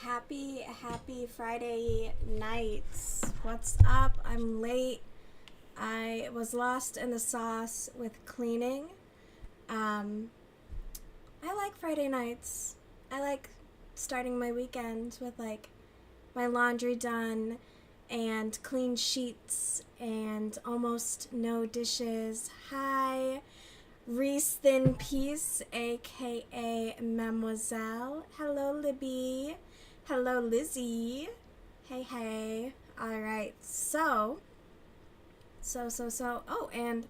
Happy Friday nights. What's up? I'm late. I was lost in the sauce with cleaning. I like Friday nights. I like starting my weekend with like my laundry done and clean sheets and almost no dishes. Hi, Reese Thin Peace, aka Mademoiselle. Hello, Libby. Hello, Lizzie. Hey. All right. So. Oh, and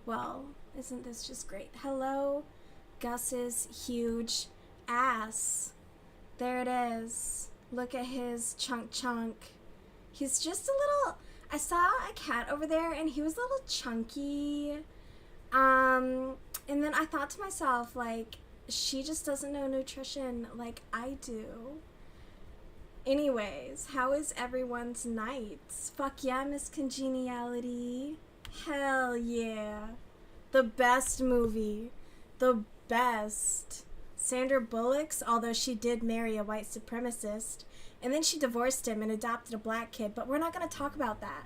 well, isn't this just great? Hello, Gus's huge ass. There it is. Look at his chunk. He's just a little. I saw a cat over there, and he was a little chunky. And then I thought to myself, like, she just doesn't know nutrition like I do. Anyways, how is everyone's nights? Fuck yeah, Miss Congeniality. Hell yeah. The best movie. The best. Sandra Bullock's, although she did marry a white supremacist, and then she divorced him and adopted a black kid, but we're not going to talk about that.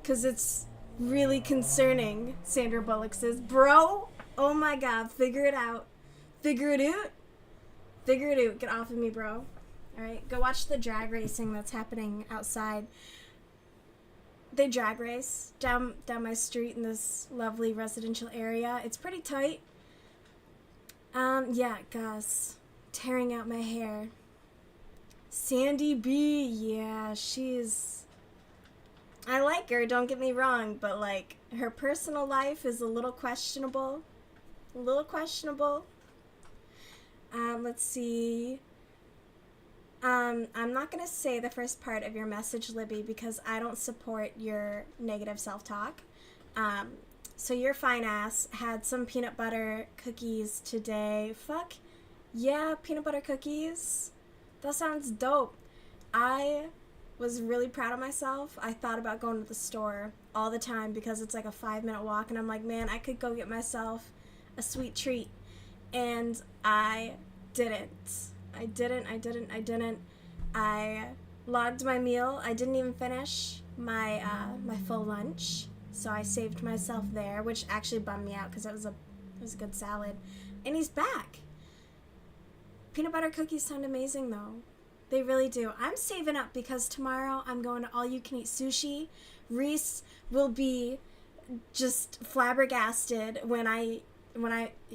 Because it's really concerning, Sandra Bullock says. Bro, oh my god, figure it out. Figure it out. Get off of me, bro. Alright, go watch the drag racing that's happening outside. They drag race down my street in this lovely residential area. It's pretty tight. Yeah, Gus. Tearing out my hair. Sandy B, yeah, she's... I like her, don't get me wrong, but, like, her personal life is a little questionable. Let's see. I'm not going to say the first part of your message, Libby, because I don't support your negative self-talk. So your fine ass had some peanut butter cookies today. Fuck yeah, peanut butter cookies. That sounds dope. I was really proud of myself. I thought about going to the store all the time because it's like a 5-minute walk, and I'm like, man, I could go get myself a sweet treat. And I didn't. I logged my meal. I didn't even finish my full lunch, so I saved myself there, which actually bummed me out because it was a good salad. And he's back. Peanut butter cookies sound amazing though. They really do. I'm saving up because tomorrow I'm going to all-you-can-eat sushi. Reese will be just flabbergasted when I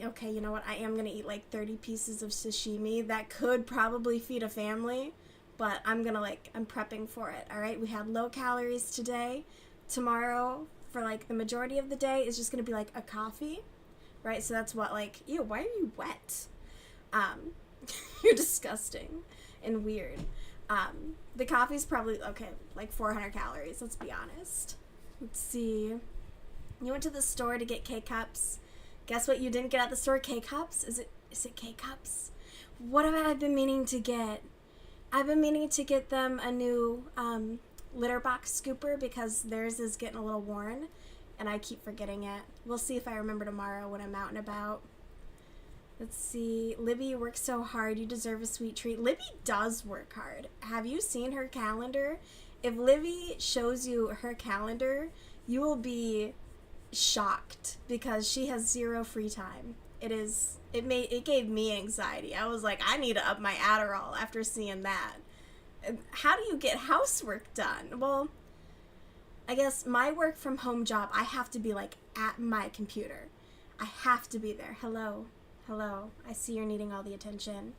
okay, you know what? I am going to eat like 30 pieces of sashimi. That could probably feed a family, but I'm prepping for it, all right? We had low calories today. Tomorrow, for like the majority of the day, is just going to be like a coffee, right? So that's what, like, ew, why are you wet? You're disgusting and weird. The coffee's probably, okay, like 400 calories, let's be honest. Let's see. You went to the store to get K-Cups. Guess what you didn't get at the store? K-Cups? Is it K-Cups? What have I been meaning to get? I've been meaning to get them a new litter box scooper because theirs is getting a little worn, and I keep forgetting it. We'll see if I remember tomorrow when I'm out and about. Let's see. Libby, you work so hard. You deserve a sweet treat. Libby does work hard. Have you seen her calendar? If Libby shows you her calendar, you will be shocked because she has zero free time. It gave me anxiety. I was like, I need to up my Adderall after seeing that. How do you get housework done? Well, I guess my work from home job, I have to be like at my computer. I have to be there. Hello. I see you're needing all the attention.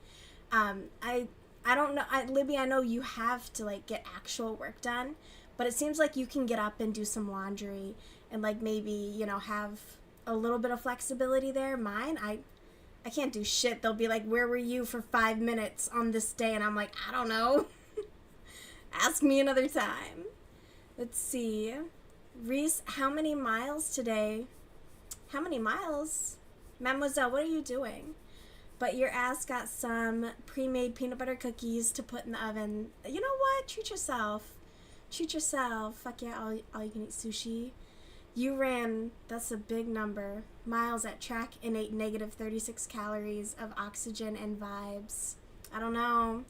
I don't know, Libby, I know you have to like get actual work done, but it seems like you can get up and do some laundry and like maybe, you know, have a little bit of flexibility there. Mine, I can't do shit. They'll be like, where were you for 5 minutes on this day? And I'm like, I don't know. Ask me another time. Let's see. Reese, how many miles today? How many miles? Mademoiselle, what are you doing? But your ass got some pre-made peanut butter cookies to put in the oven. You know what? Treat yourself. Fuck yeah, all you can eat sushi. You ran, that's a big number, miles at track and ate negative 36 calories of oxygen and vibes. I don't know.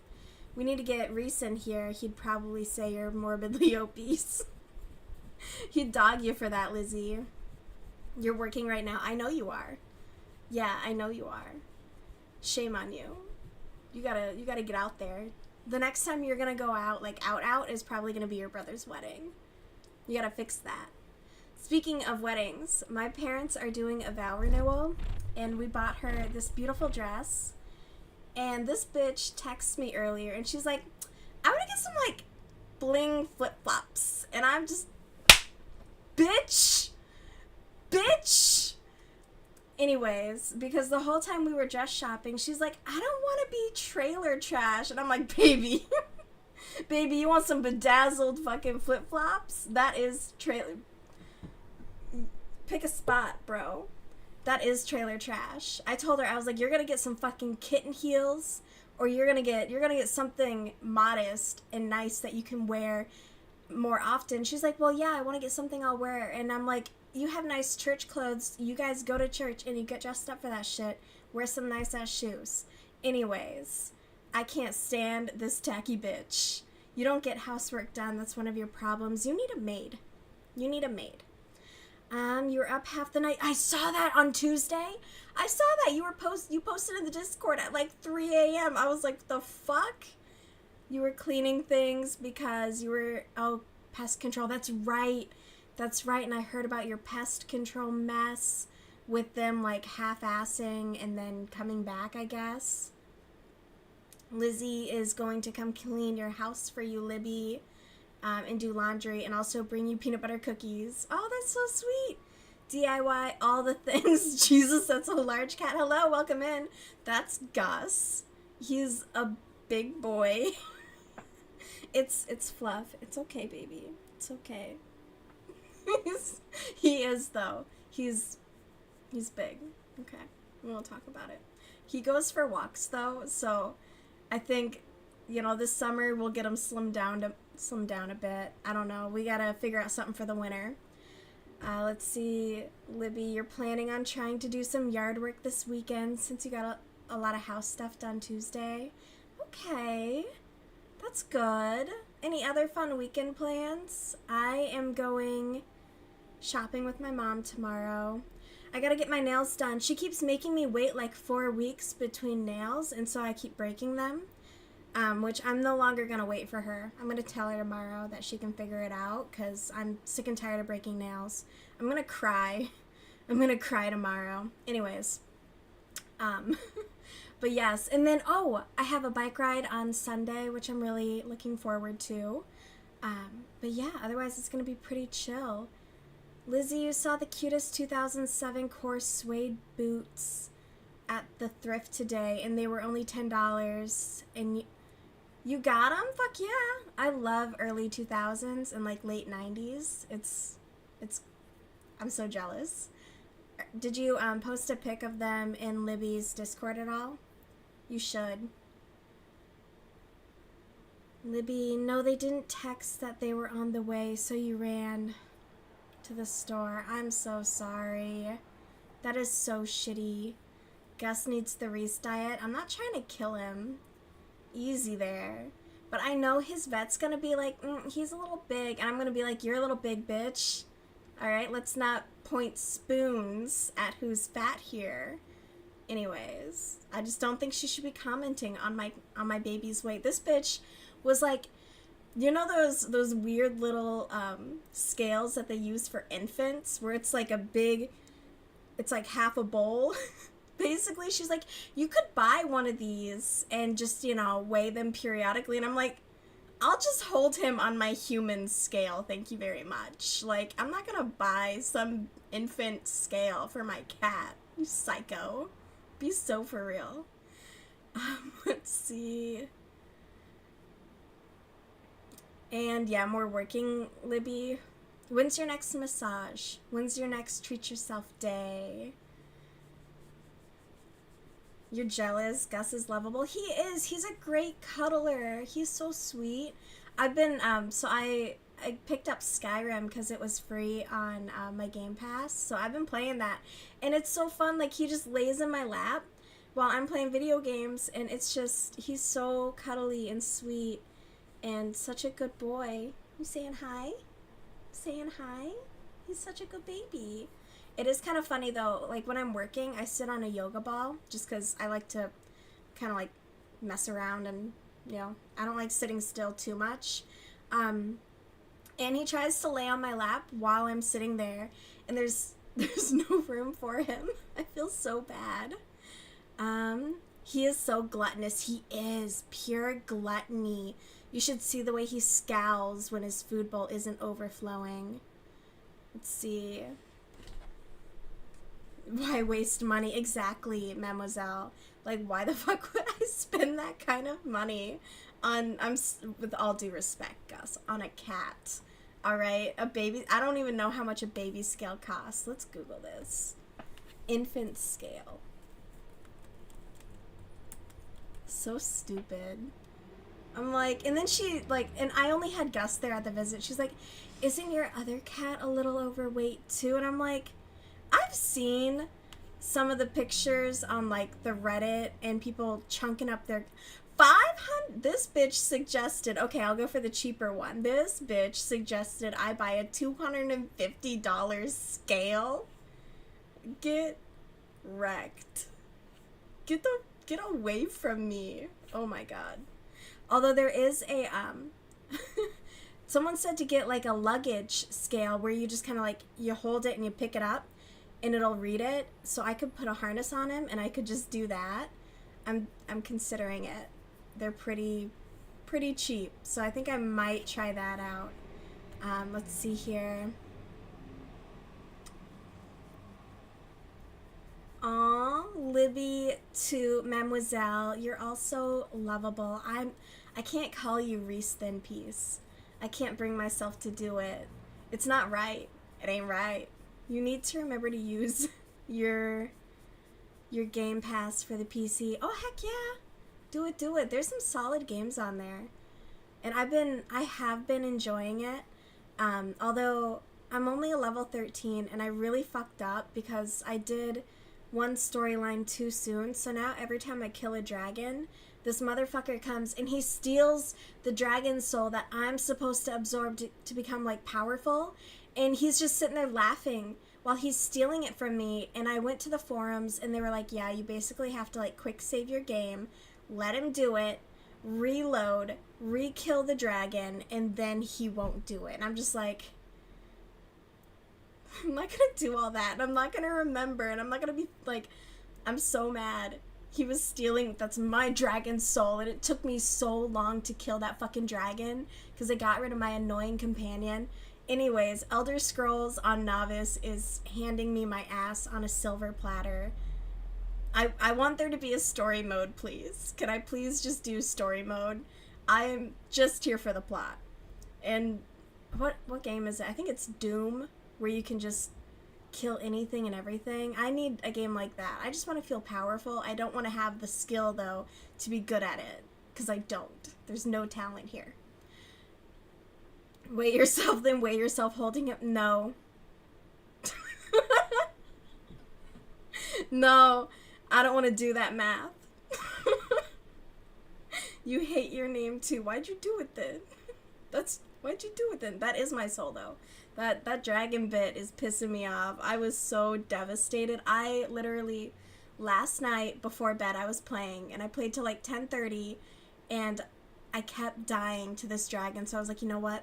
We need to get Reese in here. He'd probably say you're morbidly obese. He'd dog you for that, Lizzie. You're working right now. I know you are. Yeah, I know you are. Shame on you. You gotta get out there. The next time you're gonna go out, like out is probably gonna be your brother's wedding. You gotta fix that. Speaking of weddings, my parents are doing a vow renewal, and we bought her this beautiful dress. And this bitch texted me earlier, and she's like, I want to get some, like, bling flip-flops. And I'm just, bitch! Anyways, because the whole time we were dress shopping, she's like, I don't want to be trailer trash. And I'm like, baby, baby, you want some bedazzled fucking flip-flops? That is trailer. Pick a spot, bro. That is trailer trash. I told her, I was like, you're gonna get some fucking kitten heels, or you're gonna get something modest and nice that you can wear more often. She's like, well, yeah, I want to get something I'll wear. And I'm like, you have nice church clothes. You guys go to church and you get dressed up for that shit. Wear some nice ass shoes. Anyways, I can't stand this tacky bitch. You don't get housework done. That's one of your problems. You need a maid. You were up half the night. I saw that on Tuesday. I saw that you posted in the Discord at like 3 a.m. I was like, the fuck? You were cleaning things because you were, pest control. That's right. And I heard about your pest control mess with them like half-assing and then coming back, I guess. Lizzie is going to come clean your house for you, Libby, and do laundry and also bring you peanut butter cookies. Oh, that's so sweet. DIY all the things. Jesus, that's a large cat. Hello, welcome in. That's Gus. He's a big boy. It's Fluff. It's okay, baby. It's okay. He is, though. He's big. Okay, we won't talk about it. He goes for walks, though, so I think you know, this summer we'll get them slimmed down a bit. I don't know. We gotta figure out something for the winter. Let's see, Libby, you're planning on trying to do some yard work this weekend since you got a lot of house stuff done Tuesday. Okay, that's good. Any other fun weekend plans? I am going shopping with my mom tomorrow. I gotta get my nails done. She keeps making me wait like 4 weeks between nails, and so I keep breaking them. Which I'm no longer going to wait for her. I'm going to tell her tomorrow that she can figure it out because I'm sick and tired of breaking nails. I'm going to cry. I'm going to cry tomorrow. Anyways. But yes. And then, I have a bike ride on Sunday, which I'm really looking forward to. But yeah, otherwise it's going to be pretty chill. Lizzie, you saw the cutest 2007 Core suede boots at the thrift today, and they were only $10. And you got them? Fuck yeah. I love early 2000s and like late 90s. I'm so jealous. Did you post a pic of them in Libby's Discord at all? You should. Libby, no, they didn't text that they were on the way, so you ran to the store. I'm so sorry. That is so shitty. Gus needs the Reese diet. I'm not trying to kill him. Easy there. But I know his vet's gonna be like, he's a little big. And I'm gonna be like, you're a little big, bitch. Alright, let's not point spoons at who's fat here. Anyways, I just don't think she should be commenting on my baby's weight. This bitch was like, you know those weird little scales that they use for infants? Where it's like it's like half a bowl. Basically, she's like, you could buy one of these and just, weigh them periodically. And I'm like, I'll just hold him on my human scale. Thank you very much. Like, I'm not going to buy some infant scale for my cat. You psycho. Be so for real. Let's see. And yeah, more working, Libby. When's your next massage? When's your next treat yourself day? You're jealous. Gus is lovable. He is. He's a great cuddler. He's so sweet. I've been, so I picked up Skyrim because it was free on my Game Pass. So I've been playing that. And it's so fun. Like, he just lays in my lap while I'm playing video games. And it's just, he's so cuddly and sweet and such a good boy. You saying hi? Saying hi? He's such a good baby. It is kind of funny, though, like, when I'm working, I sit on a yoga ball, just because I like to kind of, like, mess around and, I don't like sitting still too much. And he tries to lay on my lap while I'm sitting there, and there's no room for him. I feel so bad. He is so gluttonous. He is pure gluttony. You should see the way he scowls when his food bowl isn't overflowing. Let's see. Why waste money? Exactly, mademoiselle. Like, why the fuck would I spend that kind of money on, with all due respect, Gus, on a cat? Alright, a baby, I don't even know how much a baby scale costs. Let's Google this. Infant scale. So stupid. I'm like, and then she, like, and I only had Gus there at the visit. She's like, isn't your other cat a little overweight too? And I'm like, I've seen some of the pictures on, like, the Reddit and people chunking up their 500. This bitch suggested, okay, I'll go for the cheaper one. This bitch suggested I buy a $250 scale. Get wrecked. Get away from me. Oh my god. Although there is a someone said to get like a luggage scale where you just kind of like you hold it and you pick it up and it'll read it. So I could put a harness on him and I could just do that. I'm considering it. They're pretty cheap. So I think I might try that out. Let's see here. Aw, Libby to Mademoiselle, you're also lovable. I can't call you Reese Thin Piece. I can't bring myself to do it. It's not right. It ain't right. You need to remember to use your Game Pass for the PC. Oh, heck yeah. Do it. There's some solid games on there. And I have been enjoying it. Although I'm only a level 13 and I really fucked up because I did one storyline too soon. So now every time I kill a dragon, this motherfucker comes and he steals the dragon soul that I'm supposed to absorb to become like powerful. And he's just sitting there laughing while he's stealing it from me. And I went to the forums and they were like, yeah, you basically have to like quick save your game, let him do it, reload, re-kill the dragon, and then he won't do it. And I'm just like, I'm not gonna do all that, and I'm not gonna remember, and I'm not gonna be like, I'm so mad. He was stealing, that's my dragon soul, and it took me so long to kill that fucking dragon because I got rid of my annoying companion. Anyways, Elder Scrolls on Novice is handing me my ass on a silver platter. I want there to be a story mode, please. Can I please just do story mode? I am just here for the plot. And what game is it? I think it's Doom, where you can just kill anything and everything. I need a game like that. I just want to feel powerful. I don't want to have the skill, though, to be good at it. Because I don't. There's no talent here. Weigh yourself, then weigh yourself holding it. No. No. I don't want to do that math. You hate your name too. Why'd you do it then? Why'd you do it then? That is my soul though. That dragon bit is pissing me off. I was so devastated. I literally, last night before bed I was playing and I played till like 10:30 and I kept dying to this dragon. So I was like, you know what?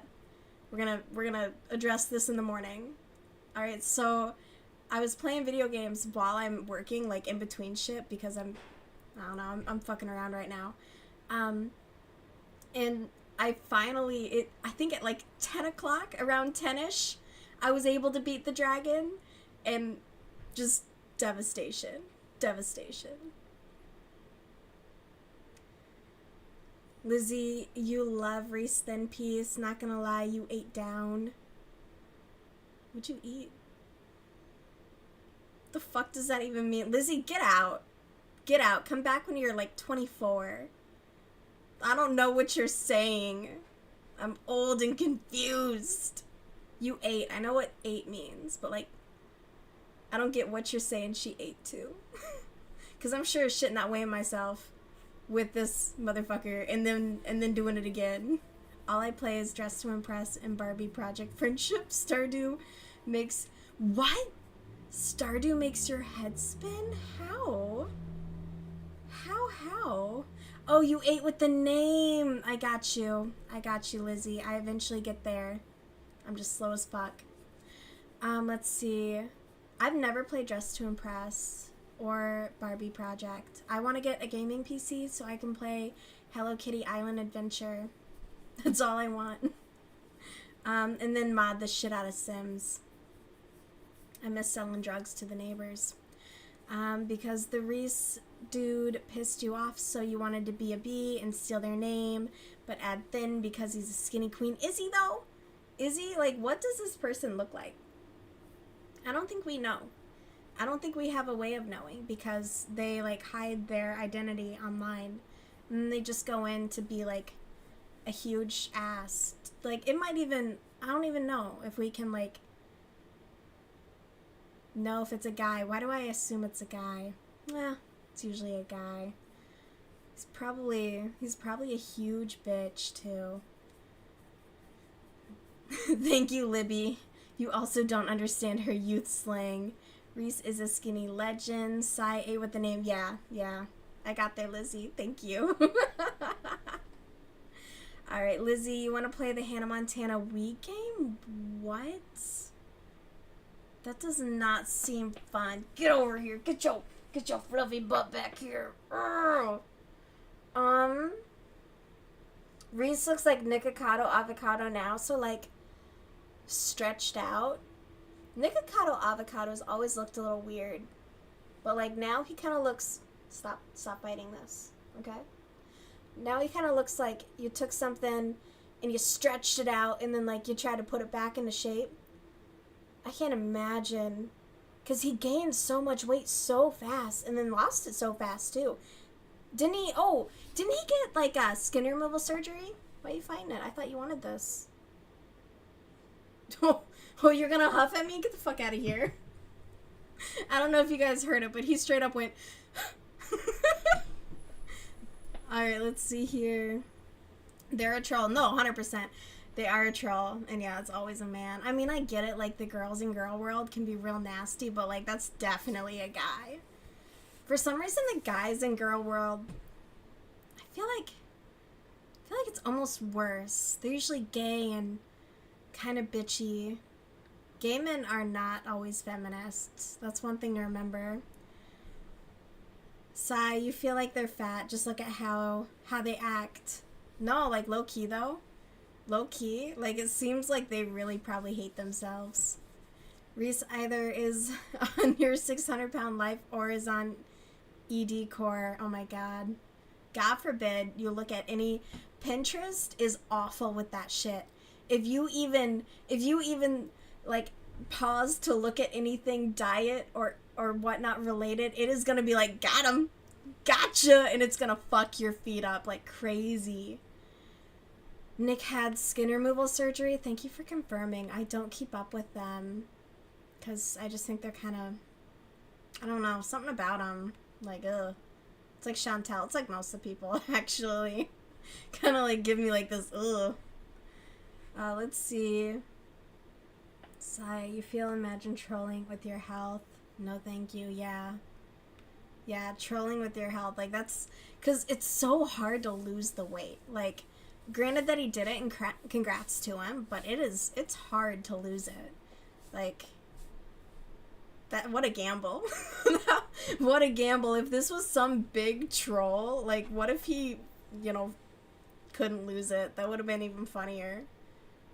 We're gonna address this in the morning. Alright, so I was playing video games while I'm working, like in between shit, because I don't know, I'm fucking around right now. And I finally, I think at like 10 o'clock, around 10-ish, I was able to beat the dragon, and just devastation. Lizzie, you love Reese Thin Piece, not gonna lie, you ate down. What'd you eat? The fuck does that even mean? Lizzie, get out. Get out. Come back when you're like 24. I don't know what you're saying. I'm old and confused. You ate. I know what ate means, but like, I don't get what you're saying she ate too. Because I'm sure shitting that way myself with this motherfucker and then doing it again. All I play is Dress to Impress and Barbie Project Friendship. Stardew makes... What? Stardew makes your head spin? How? How? Oh, you ate with the name. I got you, Lizzie. I eventually get there. I'm just slow as fuck. Let's see. I've never played Dress to Impress or Barbie Project. I want to get a gaming PC so I can play Hello Kitty Island Adventure. That's all I want. And then mod the shit out of Sims. I miss selling drugs to the neighbors. Because the Reese dude pissed you off, so you wanted to be a bee and steal their name, but add thin because he's a skinny queen. Is he, though? Is he? Like, what does this person look like? I don't think we know. I don't think we have a way of knowing because they, like, hide their identity online. And they just go in to be, like, a huge ass. Like, it might even... I don't even know if we can, like... know if it's a guy. Why do I assume it's a guy? It's usually a guy. He's probably a huge bitch, too. Thank you, Libby. You also don't understand her youth slang. Reese is a skinny legend. Sai ate with the name. Yeah. I got there, Lizzie. Thank you. Alright, Lizzie, you want to play the Hannah Montana Wii game? What? That does not seem fun. Get over here. Get your fluffy butt back here. Urgh. Reese looks like Nikocado Avocado now, so like stretched out. Nikocado Avocado's always looked a little weird, but like now he kind of looks. Stop biting this, okay? Now he kind of looks like you took something and you stretched it out and then like you tried to put it back into shape. I can't imagine, because he gained so much weight so fast and then lost it so fast too. Didn't he? Oh, didn't he get like skin removal surgery? Why are you fighting it? I thought you wanted this. Oh, you're gonna huff at me? Get the fuck out of here. I don't know if you guys heard it, but he straight up went. Alright, let's see here. They're a troll. No, 100%. They are a troll. And yeah, it's always a man. I mean, I get it. Like, the girls in Girl World can be real nasty, but, like, that's definitely a guy. For some reason, the guys in Girl World, I feel like it's almost worse. They're usually gay and kind of bitchy. Gay men are not always feminists. That's one thing to remember. Sigh, you feel like they're fat. Just look at how they act. No, like low-key, though. Low-key. Like, it seems like they really probably hate themselves. Reese either is on your 600-pound life or is on ED core. Oh, my God. God forbid you look at any... Pinterest is awful with that shit. If you even like, pause to look at anything diet or whatnot related, it is gonna be like, got him, gotcha, and it's gonna fuck your feet up like crazy. Nick had skin removal surgery. Thank you for confirming. I don't keep up with them because I just think they're kind of, I don't know, something about them, like, ugh. It's like Chantel. It's like most of the people, actually. Kind of like give me like this, ugh. Let's see. Sigh, you feel imagine trolling with your health. No thank you. Yeah, trolling with your health, like, that's because it's so hard to lose the weight. Like, granted that he did it and congrats to him, but it's hard to lose it. Like, that, what a gamble. What a gamble. If this was some big troll, like, what if he, couldn't lose it? That would have been even funnier.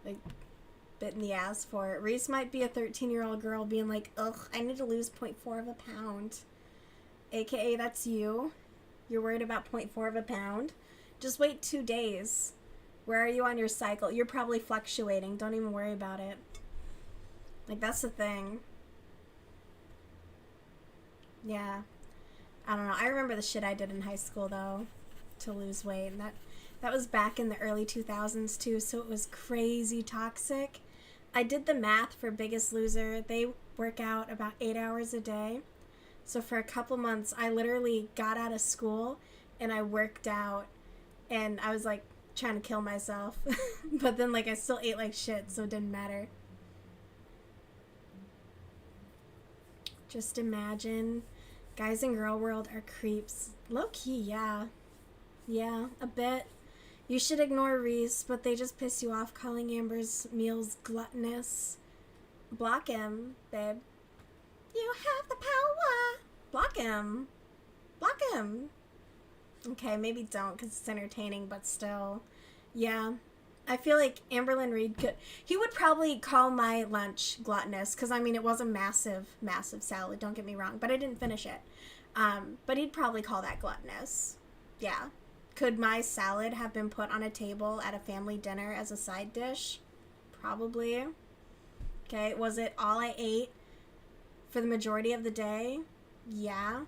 Like, bit in the ass for it. Reese might be a 13-year-old girl being like, ugh, I need to lose 0.4 of a pound. AKA, that's you. You're worried about 0.4 of a pound. Just wait 2 days. Where are you on your cycle? You're probably fluctuating. Don't even worry about it. Like, that's the thing. Yeah. I don't know. I remember the shit I did in high school, though, to lose weight. And that was back in the early 2000s, too, so it was crazy toxic. I did the math for Biggest Loser. They work out about 8 hours a day. So for a couple months, I literally got out of school and I worked out. And I was, like, trying to kill myself. But then, like, I still ate like shit, so it didn't matter. Just imagine. Guys in Girl World are creeps. Low-key, yeah. Yeah, a bit. You should ignore Reese, but they just piss you off calling Amber's meals gluttonous. Block him, babe. You have the power. Block him. Block him. Okay, maybe don't because it's entertaining, but still. Yeah. I feel like Amberlyn Reed could... He would probably call my lunch gluttonous because, I mean, it was a massive, massive salad. Don't get me wrong, but I didn't finish it. But he'd probably call that gluttonous. Yeah. Could my salad have been put on a table at a family dinner as a side dish? Probably. Okay, was it all I ate for the majority of the day? Yeah.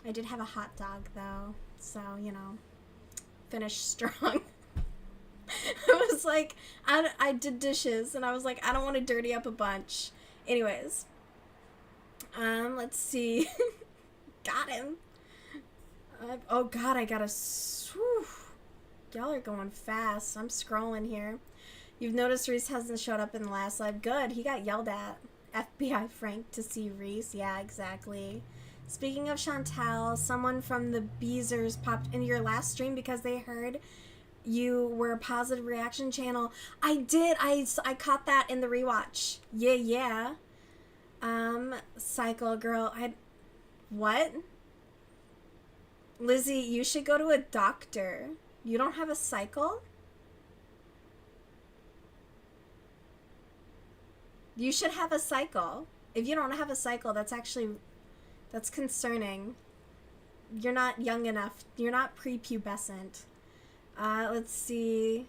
I did have a hot dog, though, so, finished strong. I was like, I did dishes, and I was like, I don't want to dirty up a bunch. Anyways. Let's see. Got him. Oh, God, I gotta... Y'all are going fast. I'm scrolling here. You've noticed Reese hasn't showed up in the last live. Good. He got yelled at. FBI Frank to see Reese. Yeah, exactly. Speaking of Chantel, someone from the Beezers popped in your last stream because they heard you were a positive reaction channel. I did. I caught that in the rewatch. Yeah. Cycle girl. What? Lizzie, you should go to a doctor. You don't have a cycle? You should have a cycle. If you don't have a cycle, that's concerning. You're not young enough. You're not prepubescent. Let's see.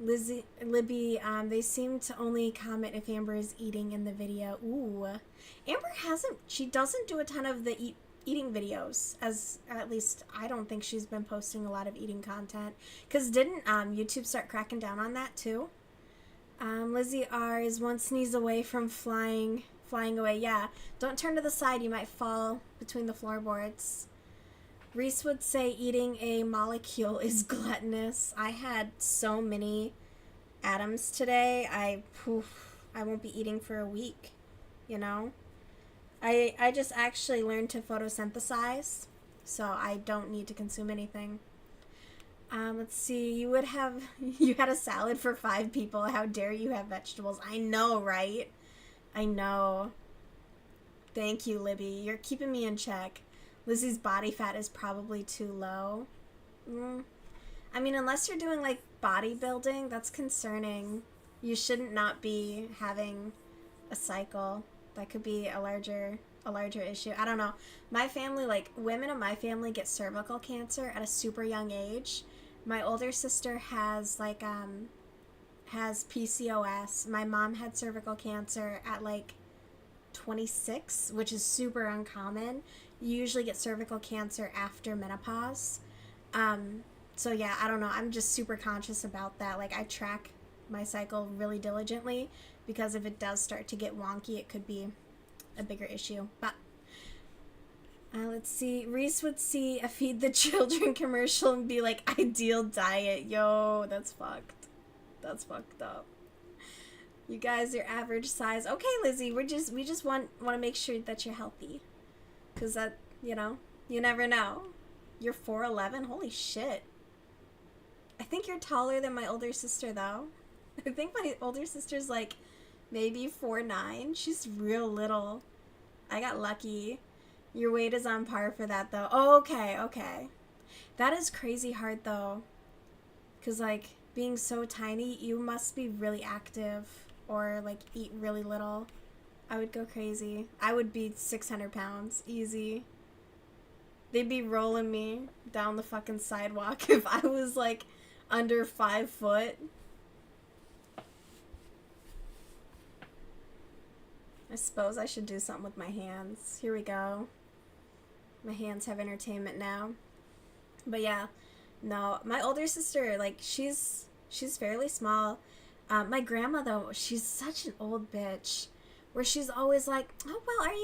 Libby, they seem to only comment if Amber is eating in the video. Ooh. Amber she doesn't do a ton of the eating videos, as at least I don't think she's been posting a lot of eating content. Because didn't YouTube start cracking down on that too? Lizzie R is one sneeze away from flying away. Yeah, don't turn to the side, you might fall between the floorboards. Reese would say eating a molecule is gluttonous. I had so many atoms today. I won't be eating for a week, you know? I just actually learned to photosynthesize, so I don't need to consume anything. Let's see, you had a salad for 5 people. How dare you have vegetables? I know, right? I know. Thank you, Libby. You're keeping me in check. Lizzie's body fat is probably too low. I mean, unless you're doing, like, bodybuilding, that's concerning. You shouldn't not be having a cycle. That could be a larger issue. I don't know. My family, like, women in my family get cervical cancer at a super young age. My older sister has, like, has PCOS. My mom had cervical cancer at, like, 26, which is super uncommon. You usually get cervical cancer after menopause. So yeah, I don't know. I'm just super conscious about that. Like, I track my cycle really diligently because if it does start to get wonky, it could be a bigger issue. But let's see. Reese would see a Feed the Children commercial and be like, ideal diet. Yo, that's fucked. That's fucked up. You guys are average size. Okay, Lizzie, we just want to make sure that you're healthy. Because that, you know, you never know. You're 4'11"? Holy shit. I think you're taller than my older sister, though. I think my older sister's, like, maybe 4'9". She's real little. I got lucky. Your weight is on par for that, though. Oh, okay. That is crazy hard, though. Because, like, being so tiny, you must be really active or, like, eat really little. I would go crazy. I would be 600 pounds. Easy. They'd be rolling me down the fucking sidewalk if I was, like, under 5 foot. I suppose I should do something with my hands. Here we go. My hands have entertainment now. But yeah, no, my older sister, like, she's fairly small. My grandma, though, she's such an old bitch, where she's always like, oh, well, are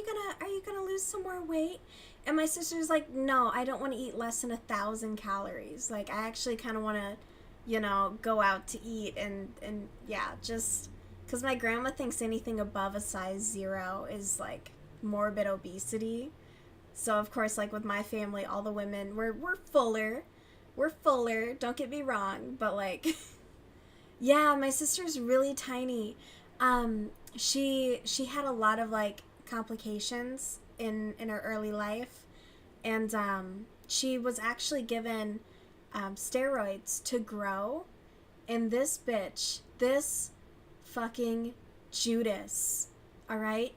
you gonna lose some more weight? And my sister's like, no, I don't want to eat less than 1,000 calories. Like, I actually kind of want to, you know, go out to eat and yeah, just because my grandma thinks anything above a size 0 is, like, morbid obesity. So, of course, like, with my family, all the women, we're fuller. We're fuller, don't get me wrong, but, like, yeah, my sister's really tiny. She had a lot of, like, complications in her early life, and she was actually given steroids to grow, and this bitch, this fucking Judas, all right?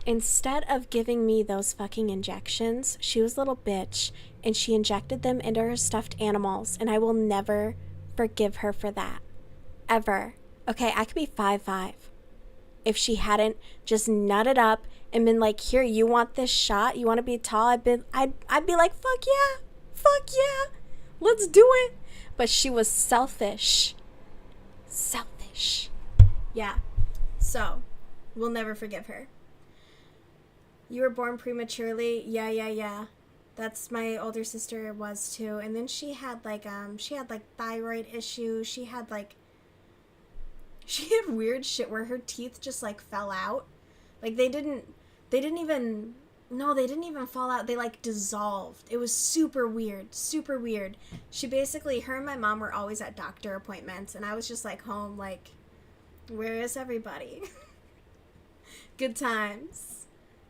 Instead of giving me those fucking injections, she was a little bitch, and she injected them into her stuffed animals, and I will never forgive her for that. Ever. Okay, I could be 5'5". If she hadn't just nutted up and been like, here, you want this shot? You want to be tall? I'd be like, fuck yeah, let's do it. But she was selfish. Yeah, so we'll never forgive her. You were born prematurely. Yeah. That's my older sister was too. And then she had like thyroid issues. She had weird shit where her teeth just, like, fell out. Like, they didn't even fall out. They, like, dissolved. It was super weird. She basically, her and my mom were always at doctor appointments, and I was just, like, home, like, where is everybody? Good times.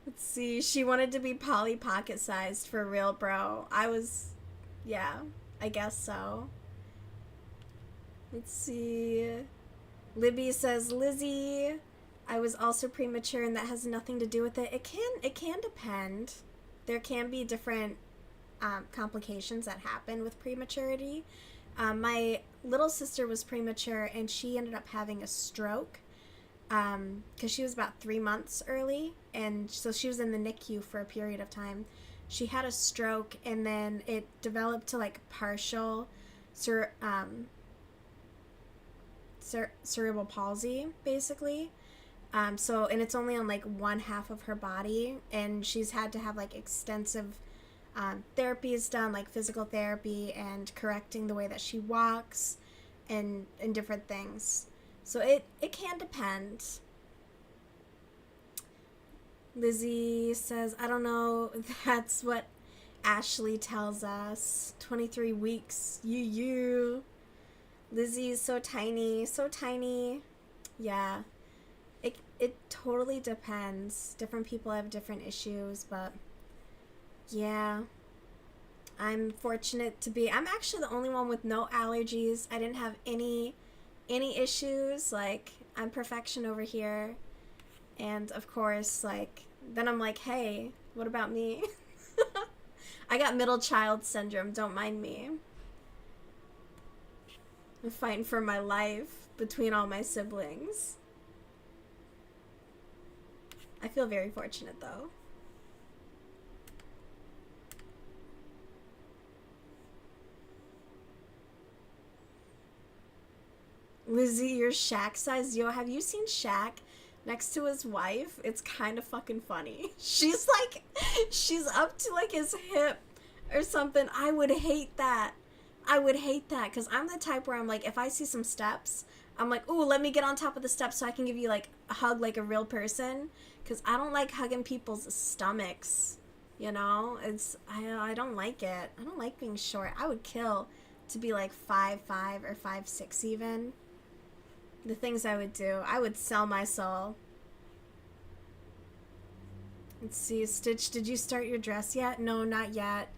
Let's see. She wanted to be Polly Pocket sized for real, bro. Yeah, I guess so. Let's see. Libby says, Lizzie, I was also premature, and that has nothing to do with it. It can depend. There can be different complications that happen with prematurity. My little sister was premature, and she ended up having a stroke. because she was about 3 months early, and so she was in the NICU for a period of time. She had a stroke, and then it developed to like partial cerebral palsy, basically. And it's only on like one half of her body, and she's had to have like extensive therapies done, like physical therapy and correcting the way that she walks, and different things. So it can depend. Lizzie says, I don't know, that's what Ashley tells us. 23 weeks. You. Lizzie is so tiny, so tiny. Yeah. It totally depends. Different people have different issues, but yeah. I'm fortunate to be, I'm actually the only one with no allergies. I didn't have any issues. Like, I'm perfection over here. And of course, like, then I'm like, hey, what about me? I got middle child syndrome, don't mind me. I'm fighting for my life between all my siblings. I feel very fortunate, though. Lizzie, you're Shaq size. Yo, have you seen Shaq next to his wife? It's kind of fucking funny. She's up to like his hip or something. I would hate that. Because I'm the type where I'm like, if I see some steps, I'm like, ooh, let me get on top of the steps so I can give you like a hug like a real person. Because I don't like hugging people's stomachs. You know? I don't like it. I don't like being short. I would kill to be like 5'5" or 5'6" even. The things I would do. I would sell my soul. Let's see, Stitch, did you start your dress yet? No, not yet.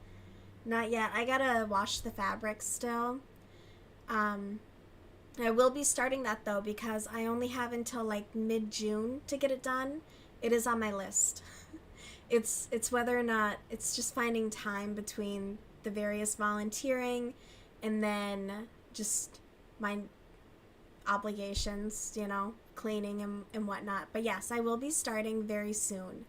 Not yet. I gotta wash the fabric still. I will be starting that though, because I only have until like mid-June to get it done. It is on my list. It's whether or not, it's just finding time between the various volunteering and then just my obligations, you know, cleaning and whatnot. But yes, I will be starting very soon.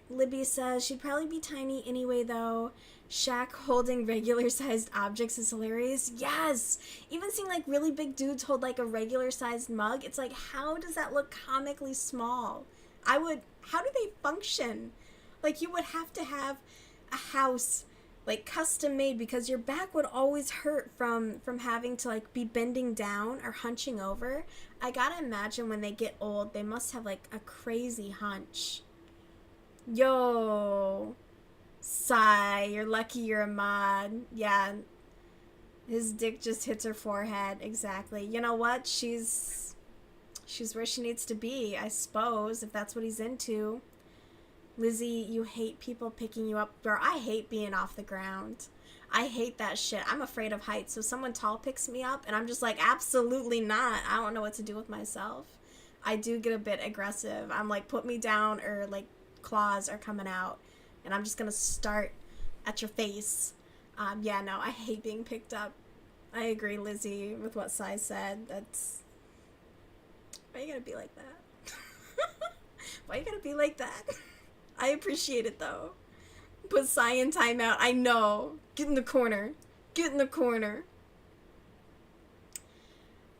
Libby says she'd probably be tiny anyway though. Shaq holding regular sized objects is hilarious. Yes! Even seeing like really big dudes hold like a regular sized mug, it's like, how does that look comically small? How do they function? Like, you would have to have a house like custom made, because your back would always hurt from having to like be bending down or hunching over. I gotta imagine when they get old, they must have like a crazy hunch. Yo, sigh, you're lucky you're a mod. Yeah, his dick just hits her forehead. Exactly. You know what? She's where she needs to be, I suppose, if that's what he's into. Lizzie, you hate people picking you up. Bro, I hate being off the ground. I hate that shit. I'm afraid of heights. So someone tall picks me up and I'm just like, absolutely not. I don't know what to do with myself. I do get a bit aggressive. I'm like, put me down, or like claws are coming out and I'm just gonna start at your face. Yeah, no, I hate being picked up. I agree, Lizzie, with what Sai said. That's... Why you gotta be like that? Why you gotta be like that? I appreciate it though. Put Sai in timeout. I know. Get in the corner. Get in the corner.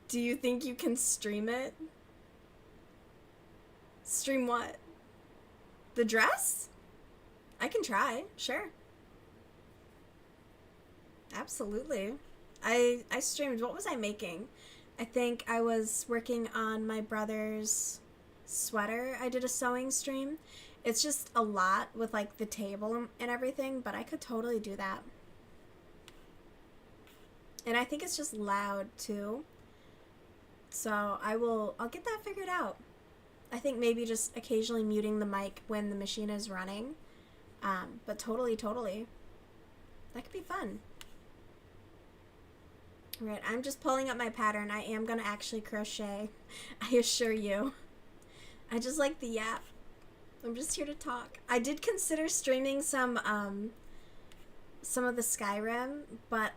Do you think you can stream it? Stream what? The dress? I can try. Sure. Absolutely. I streamed. What was I making? I think I was working on my brother's sweater. I did a sewing stream. It's just a lot with like the table and everything, but I could totally do that. And I think it's just loud too. So I'll get that figured out. I think maybe just occasionally muting the mic when the machine is running. But totally. That could be fun. Right, I'm just pulling up my pattern. I am gonna actually crochet. I assure you. I just like the yap. I'm just here to talk. I did consider streaming some of the Skyrim, but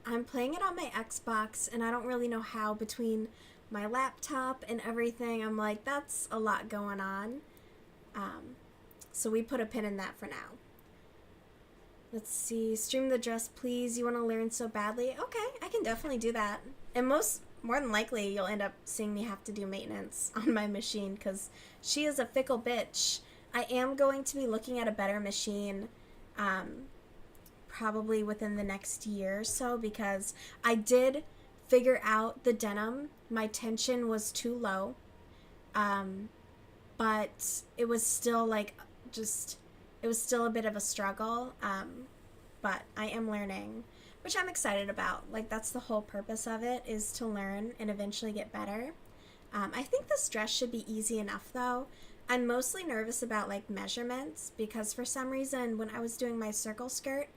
I'm playing it on my Xbox, and I don't really know how between my laptop and everything. I'm like, that's a lot going on. So we put a pin in that for now. Let's see. Stream the dress, please. You want to learn so badly? Okay, I can definitely do that. And more than likely, you'll end up seeing me have to do maintenance on my machine because she is a fickle bitch. I am going to be looking at a better machine probably within the next year or so because I did figure out the denim. My tension was too low, but it was still like it was still a bit of a struggle, but I am learning, which I'm excited about. Like, that's the whole purpose of it, is to learn and eventually get better. I think this dress should be easy enough, though. I'm mostly nervous about, like, measurements, because for some reason, when I was doing my circle skirt,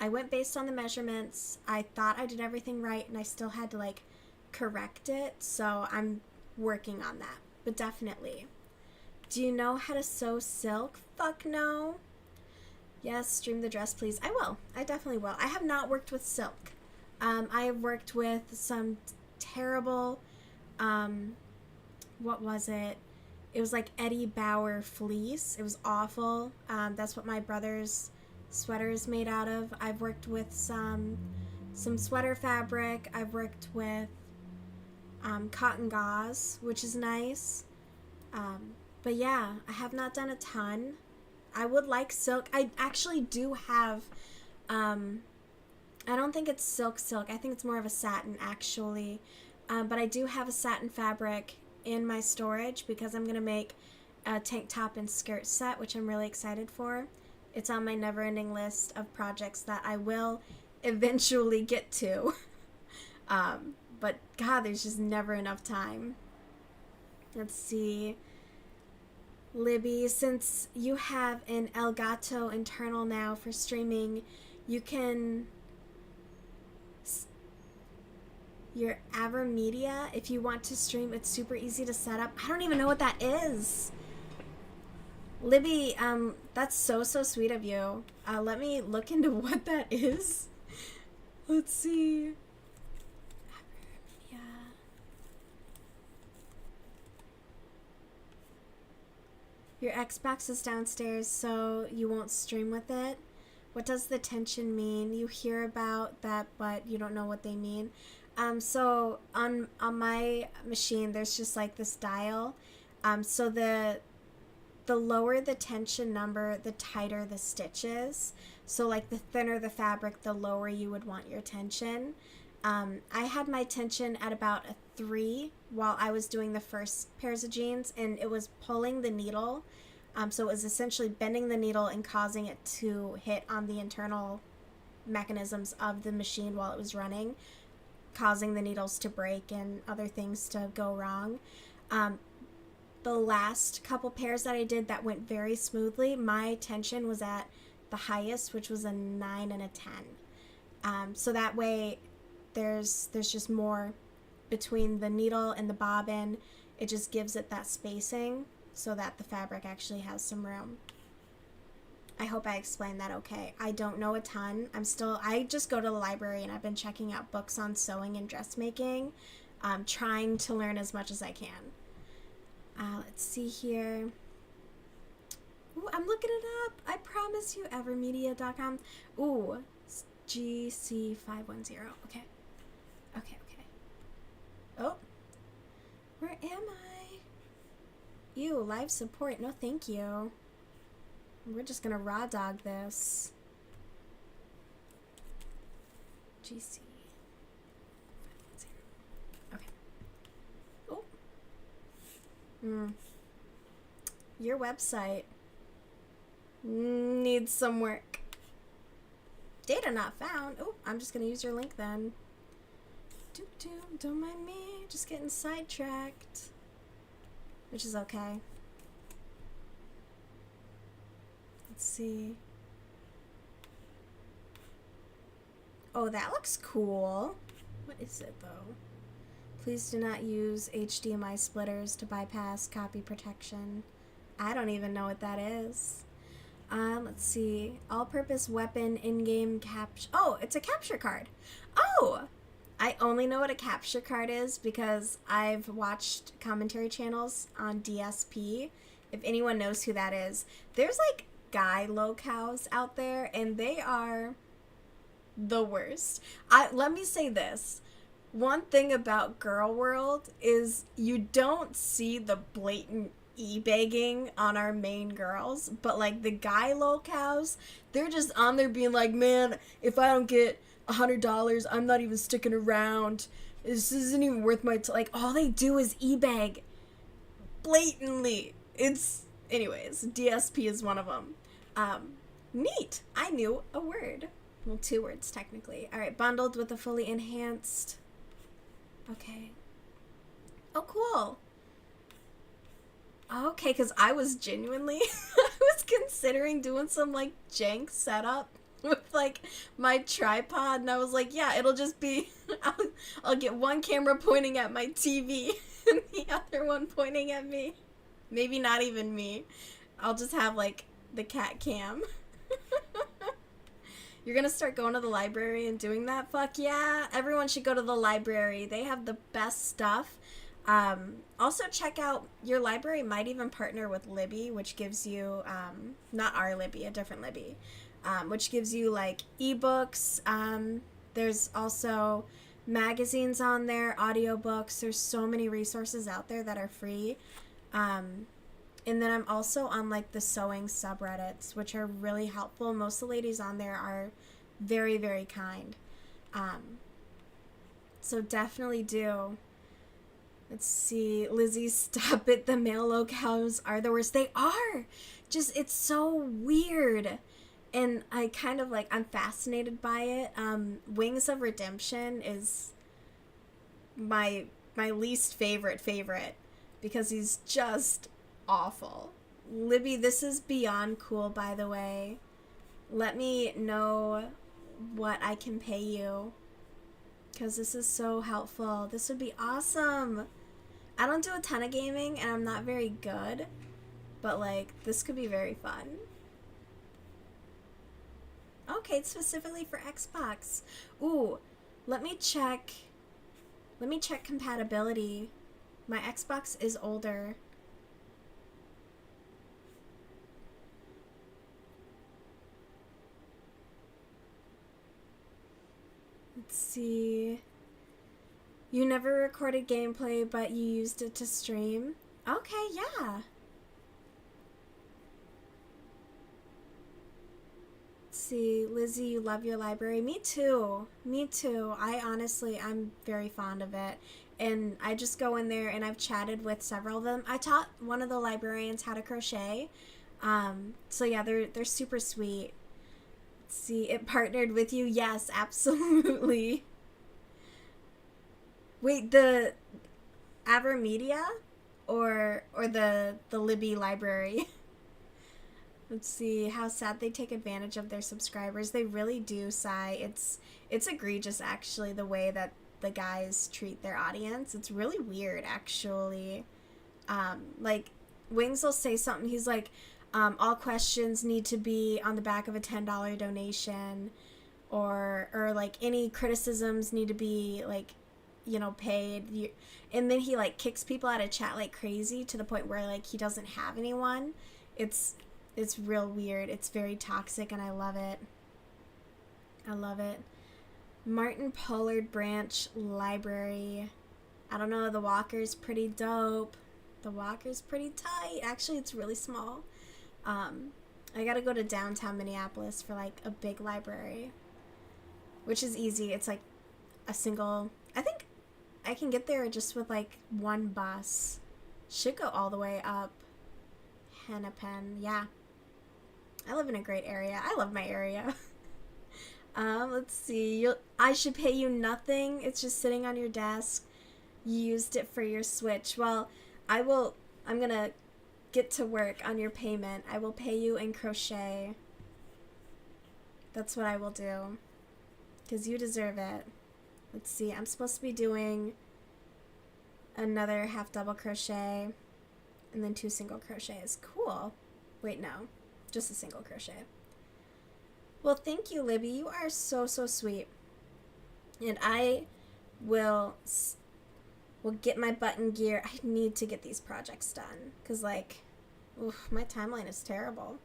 I went based on the measurements. I thought I did everything right, and I still had to, like, correct it, so I'm working on that, but definitely. Do you know how to sew silk? Fuck no. Yes, stream the dress, please. I will. I definitely will. I have not worked with silk. I have worked with some terrible, what was it? It was like Eddie Bauer fleece. It was awful. That's what my brother's sweater is made out of. I've worked with some sweater fabric. I've worked with cotton gauze, which is nice. But yeah, I have not done a ton. I would like silk. I actually do have, I don't think it's silk. I think it's more of a satin, actually. But I do have a satin fabric in my storage because I'm going to make a tank top and skirt set, which I'm really excited for. It's on my never-ending list of projects that I will eventually get to. But God, there's just never enough time. Let's see. Libby, since you have an Elgato internal now for streaming, you can... Your AverMedia, if you want to stream, it's super easy to set up. I don't even know what that is. Libby, that's so sweet of you. Let me look into what that is. Let's see. AverMedia. Your Xbox is downstairs, so you won't stream with it. What does the tension mean? You hear about that, but you don't know what they mean. So on my machine, there's just like this dial. So the lower the tension number, the tighter the stitches. So like the thinner the fabric, the lower you would want your tension. I had my tension at about a 3 while I was doing the first pairs of jeans, and it was pulling the needle. So it was essentially bending the needle and causing it to hit on the internal mechanisms of the machine while it was running, causing the needles to break and other things to go wrong. The last couple pairs that I did that went very smoothly, my tension was at the highest, which was a 9 and a 10. So that way there's just more between the needle and the bobbin. It just gives it that spacing so that the fabric actually has some room. I hope I explained that okay. I don't know a ton. I just go to the library and I've been checking out books on sewing and dressmaking, trying to learn as much as I can. Let's see here. Ooh, I'm looking it up. I promise you, evermedia.com. Ooh, GC510. Okay. Oh, where am I? Ew, live support. No, thank you. We're just gonna raw dog this. GC. Okay. Oh. Your website needs some work. Data not found. Oh, I'm just gonna use your link then. Don't mind me. Just getting sidetracked. Which is okay. Let's see. Oh, that looks cool. What is it, though? Please do not use HDMI splitters to bypass copy protection. I don't even know what that is. Let's see. All-purpose weapon in-game capture. Oh, it's a capture card. Oh! I only know what a capture card is because I've watched commentary channels on DSP. If anyone knows who that is, there's like guy locals out there, and they are the worst. Let me say this. One thing about Girl World is you don't see the blatant e-begging on our main girls, but like the guy locals, they're just on there being like, man, if I don't get $100, I'm not even sticking around. This isn't even worth my like all they do is e-beg blatantly. Anyways, DSP is one of them. Neat. I knew a word. Well, 2 words technically. All right, bundled with a fully enhanced. Okay. Oh, cool. Okay, because I was genuinely, I was considering doing some like jank setup with like my tripod, and I was like, yeah, it'll just be, I'll get one camera pointing at my TV and the other one pointing at me. Maybe not even me. I'll just have like the cat cam. You're gonna start going to the library and doing that? Fuck yeah. Everyone should go to the library. They have the best stuff. Also check out, your library might even partner with Libby, which gives you, not our Libby, a different Libby, which gives you like ebooks. There's also magazines on there, audiobooks. There's so many resources out there that are free. And then I'm also on like the sewing subreddits, which are really helpful. Most of the ladies on there are very, very kind. So definitely do. Let's see. Lizzie, stop it. The male locals are the worst. They are. Just, it's so weird. And I kind of like, I'm fascinated by it. Wings of Redemption is my least favorite because he's just awful. Libby, this is beyond cool, by the way. Let me know what I can pay you, because this is so helpful. This would be awesome. I don't do a ton of gaming, and I'm not very good, but like, this could be very fun. Okay, it's specifically for Xbox. Ooh, let me check compatibility. My Xbox is older. Let's see. You never recorded gameplay, but you used it to stream? Okay, yeah. Let's see. Lizzie, you love your library? Me too. Me too. I'm very fond of it. And I just go in there, and I've chatted with several of them. I taught one of the librarians how to crochet. So yeah, they're super sweet. Let's see, it partnered with you? Yes, absolutely. Wait, the Avermedia or the Libby library? Let's see, how sad they take advantage of their subscribers. They really do, Sai. It's egregious, actually, the way that the guys treat their audience. It's really weird, actually. Like, Wings will say something, he's like, all questions need to be on the back of a $10 donation, or like any criticisms need to be like, you know, paid. And then he like kicks people out of chat like crazy, to the point where like he doesn't have anyone. It's real weird. It's very toxic, and I love it. I love it. Martin Pollard Branch Library. I don't know, the walker's pretty dope. The walker's pretty tight. Actually, it's really small. I gotta go to downtown Minneapolis for like a big library, which is easy. It's like a single, I think I can get there just with like one bus. Should go all the way up Hennepin. Yeah, I live in a great area. I love my area. Let's see. I should pay you nothing. It's just sitting on your desk. You used it for your Switch. Well, I'm gonna get to work on your payment. I will pay you in crochet. That's what I will do, because you deserve it. Let's see, I'm supposed to be doing another half double crochet and then 2 single crochets. Cool. Wait, no, just a single crochet. Well, thank you, Libby. You are so sweet. And I will get my button gear. I need to get these projects done because, like, oof, my timeline is terrible.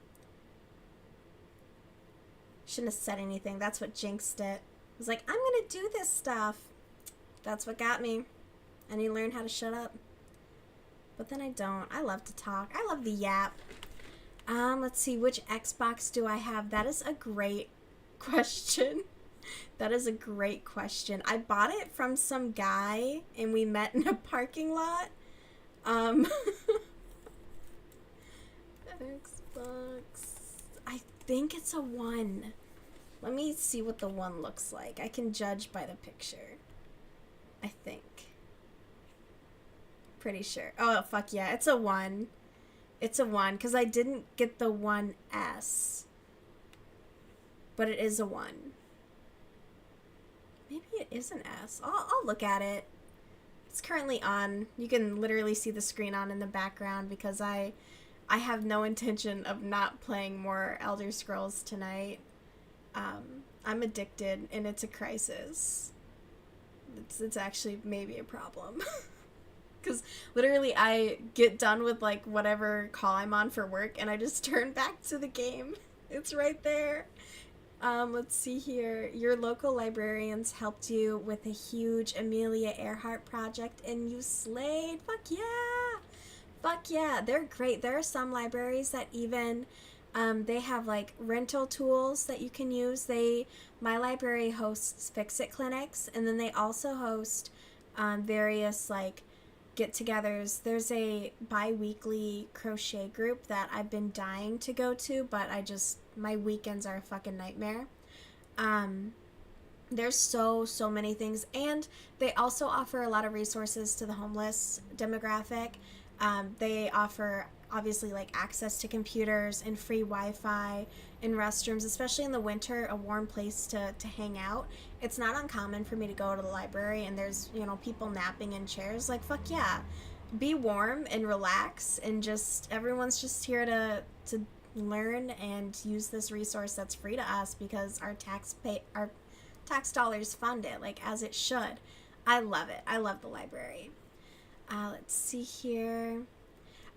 Shouldn't have said anything. That's what jinxed it. I was like, I'm gonna do this stuff. That's what got me. I need to learn how to shut up. But then I don't. I love to talk. I love the yap. Let's see, which Xbox do I have? That is a great question. That is a great question. I bought it from some guy and we met in a parking lot. Xbox. I think it's a 1. Let me see what the 1 looks like. I can judge by the picture. I think. Pretty sure. Oh, fuck yeah. It's a 1. It's a 1 because I didn't get the 1S. But it is a 1. Maybe it is an S. I'll look at it. It's currently on. You can literally see the screen on in the background because I have no intention of not playing more Elder Scrolls tonight. I'm addicted and it's a crisis. It's actually maybe a problem. Because literally I get done with like whatever call I'm on for work and I just turn back to the game. It's right there. Let's see here. Your local librarians helped you with a huge Amelia Earhart project and you slayed. Fuck yeah. Fuck yeah. They're great. There are some libraries that even they have like rental tools that you can use. My library hosts fix-it clinics and then they also host various like get-togethers. There's a bi-weekly crochet group that I've been dying to go to, but my weekends are a fucking nightmare. There's so many things, and they also offer a lot of resources to the homeless demographic. They offer obviously like access to computers and free Wi-Fi and restrooms, especially in the winter, a warm place to hang out. It's not uncommon for me to go to the library and there's, people napping in chairs. Like, fuck yeah. Be warm and relax and everyone's just here to learn and use this resource that's free to us because our tax dollars fund it, like as it should. I love it. I love the library. Let's see here.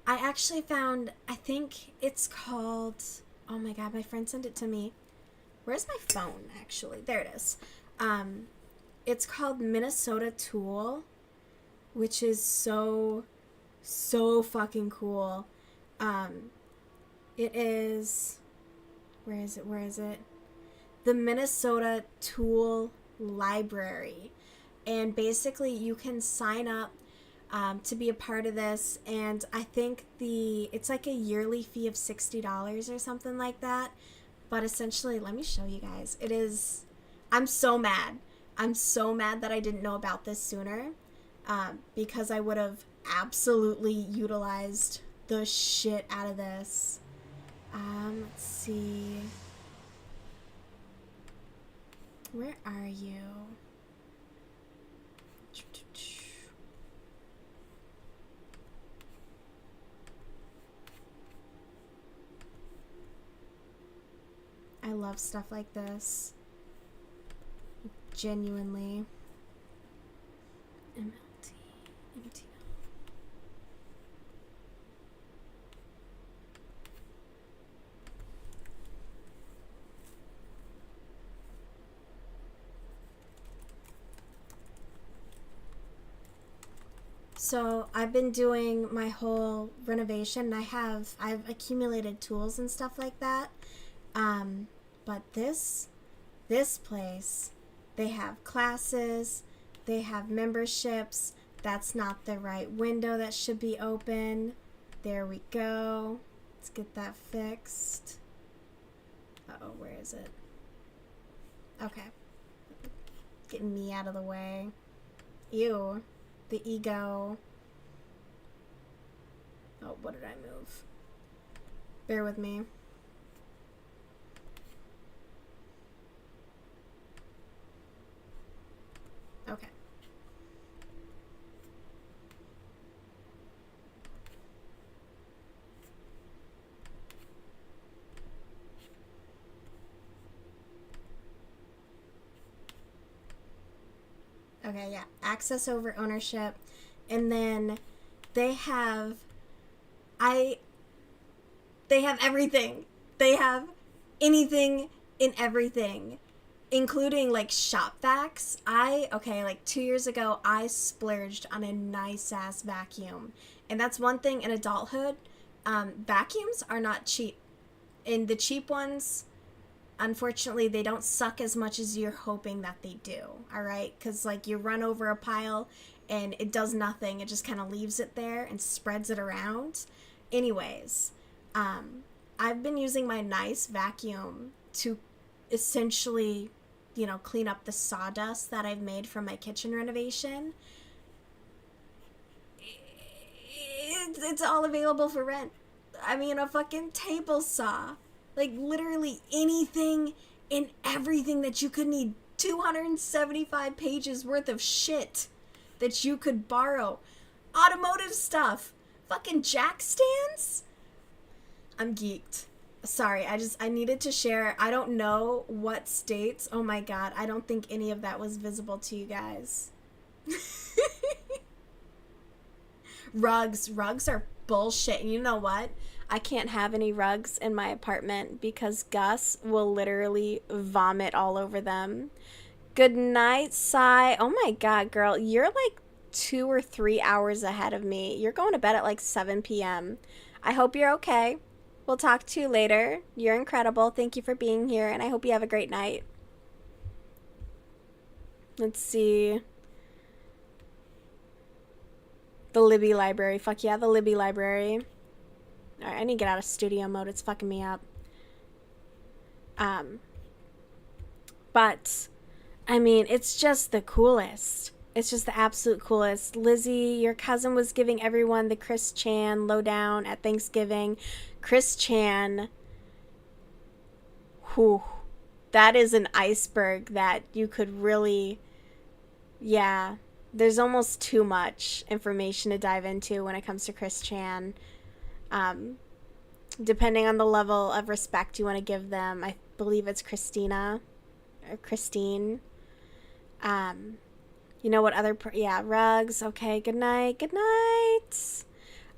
I actually found, I think it's called, oh my god, my friend sent it to me. Where's my phone, actually? There it is. It's called Minnesota Tool, which is so fucking cool. It is, where is it? The Minnesota Tool Library. And basically you can sign up to be a part of this, and I think it's like a yearly fee of $60 or something like that. But essentially, let me show you guys. I'm so mad. I'm so mad that I didn't know about this sooner, because I would have absolutely utilized the shit out of this. Let's see. Where are you? I love stuff like this. Genuinely. MLT. So I've been doing my whole renovation. I've accumulated tools and stuff like that. But this place, they have classes, they have memberships. That's not the right window that should be open. There we go. Let's get that fixed. Uh-oh, where is it? Okay. Getting me out of the way. Ew. The ego. Oh, what did I move? Bear with me. Okay. Okay, yeah. Access over ownership. And then they have they have everything. They have anything in everything, including like shop vacs. Like 2 years ago, I splurged on a nice ass vacuum. And that's one thing in adulthood. Vacuums are not cheap. And the cheap ones, unfortunately, they don't suck as much as you're hoping that they do. All right? Because like you run over a pile and it does nothing. It just kind of leaves it there and spreads it around. Anyways, I've been using my nice vacuum to essentially, clean up the sawdust that I've made from my kitchen renovation. It's all available for rent. I mean, a fucking table saw. Like, literally anything and everything that you could need. 275 pages worth of shit that you could borrow. Automotive stuff. Fucking jack stands? I'm geeked. Sorry, I needed to share. I don't know what states. Oh my god, I don't think any of that was visible to you guys. Rugs are bullshit. And you know what? I can't have any rugs in my apartment because Gus will literally vomit all over them. Good night, Sai. Oh my god, girl. You're like 2 or 3 hours ahead of me. You're going to bed at like 7 p.m. I hope you're okay. We'll talk to you later. You're incredible. Thank you for being here, and I hope you have a great night. Let's see. The Libby library. Fuck yeah, the Libby library. Alright, I need to get out of studio mode. It's fucking me up. But, I mean, it's just the coolest. It's just the absolute coolest. Lizzie, your cousin was giving everyone the Chris Chan lowdown at Thanksgiving. Chris Chan, whew, that is an iceberg that you could really, yeah, there's almost too much information to dive into when it comes to Chris Chan. Depending on the level of respect you want to give them, I believe it's Christina or Christine. You know what other, rugs. Okay, good night.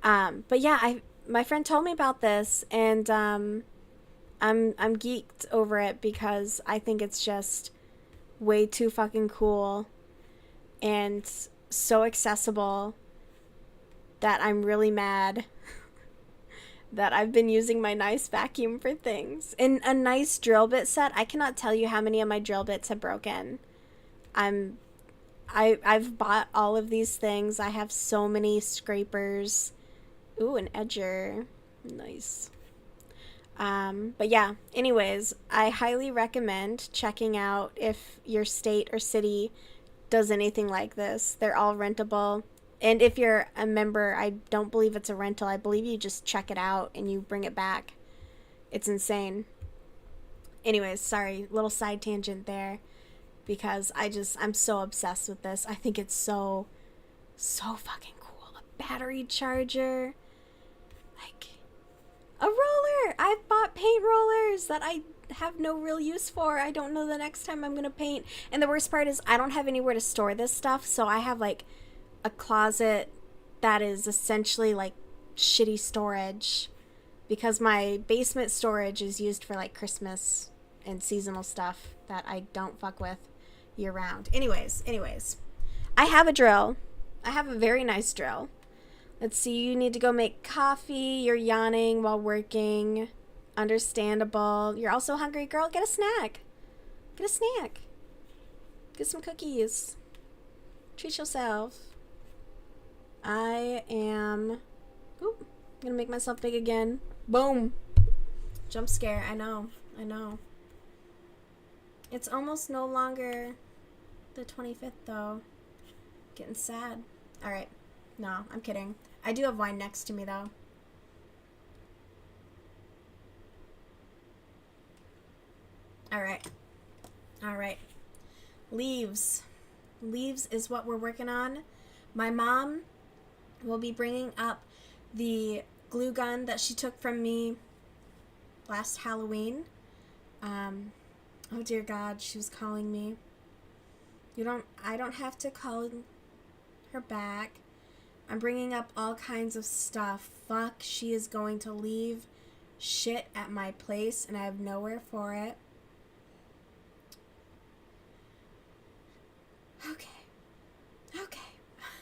But yeah, my friend told me about this, and I'm geeked over it because I think it's just way too fucking cool and so accessible that I'm really mad that I've been using my nice vacuum for things. And a nice drill bit set, I cannot tell you how many of my drill bits have broken. I've bought all of these things. I have so many scrapers. Ooh, an edger. Nice. But yeah, anyways, I highly recommend checking out if your state or city does anything like this. They're all rentable. And if you're a member, I don't believe it's a rental. I believe you just check it out and you bring it back. It's insane. Anyways, sorry, little side tangent there. Because I'm so obsessed with this. I think it's so fucking cool. A battery charger. Like, a roller. I've bought paint rollers that I have no real use for. I don't know the next time I'm going to paint. And the worst part is I don't have anywhere to store this stuff. So I have like a closet that is essentially like shitty storage. Because my basement storage is used for like Christmas and seasonal stuff that I don't fuck with year round. Anyways, I have a drill. I have a very nice drill. Let's see, you need to go make coffee. You're yawning while working. Understandable. You're also hungry, girl. Get a snack. Get some cookies. Treat yourself. I am gonna make myself big again. Boom. Jump scare. I know. It's almost no longer the 25th, though. Getting sad. Alright. No, I'm kidding. I do have wine next to me, though. Alright. Leaves. Leaves is what we're working on. My mom will be bringing up the glue gun that she took from me last Halloween. Oh dear God, she was calling me. I don't have to call her back. I'm bringing up all kinds of stuff. Fuck, she is going to leave shit at my place and I have nowhere for it. Okay.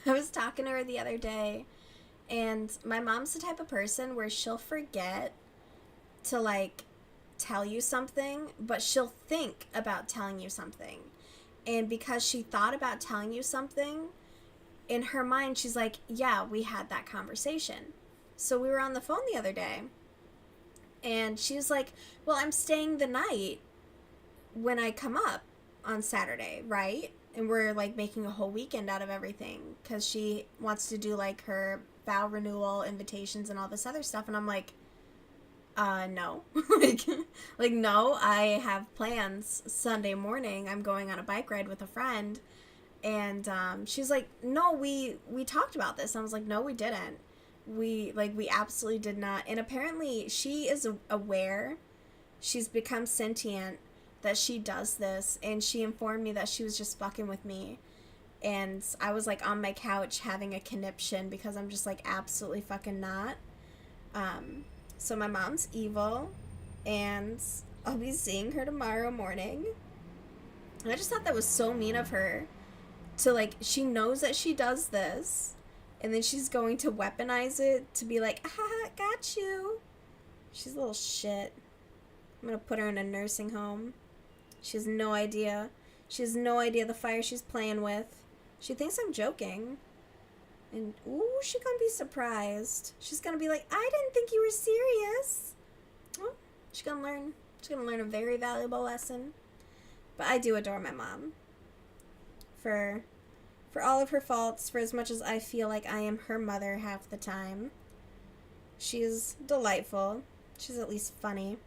I was talking to her the other day, and my mom's the type of person where she'll forget to, like, tell you something, but she'll think about telling you something. And because she thought about telling you something, in her mind, she's like, yeah, we had that conversation. So we were on the phone the other day, and she was like, well, I'm staying the night when I come up on Saturday, right? And we're, like, making a whole weekend out of everything because she wants to do, like, her vow renewal invitations and all this other stuff. And I'm like, no. like, no, I have plans Sunday morning. I'm going on a bike ride with a friend. And she's like, no, we talked about this. And I was like, no, we didn't. We absolutely did not. And apparently she is aware. She's become sentient that she does this, and she informed me that she was just fucking with me. And I was, like, on my couch having a conniption because I'm just, like, absolutely fucking not. So my mom's evil, and I'll be seeing her tomorrow morning. And I just thought that was so mean of her to, like, she knows that she does this, and then she's going to weaponize it to be like, ah, got you. She's a little shit. I'm gonna put her in a nursing home. She has no idea. She has no idea the fire she's playing with. She thinks I'm joking. And, ooh, she's gonna be surprised. She's gonna be like, I didn't think you were serious. Well, she's gonna learn. She's gonna learn a very valuable lesson. But I do adore my mom. For all of her faults, for as much as I feel like I am her mother half the time. She's delightful. She's at least funny.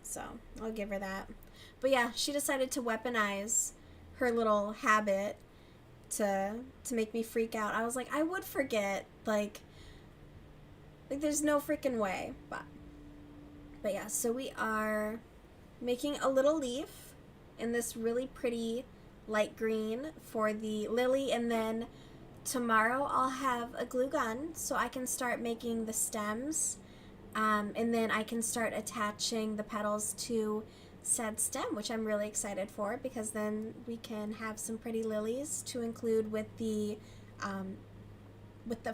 So, I'll give her that. But yeah, she decided to weaponize her little habit to make me freak out. I was like, I would forget. Like there's no freaking way. But yeah, so we are making a little leaf in this really pretty light green for the lily, and then tomorrow I'll have a glue gun so I can start making the stems, and then I can start attaching the petals to said stem, which I'm really excited for, because then we can have some pretty lilies to include with the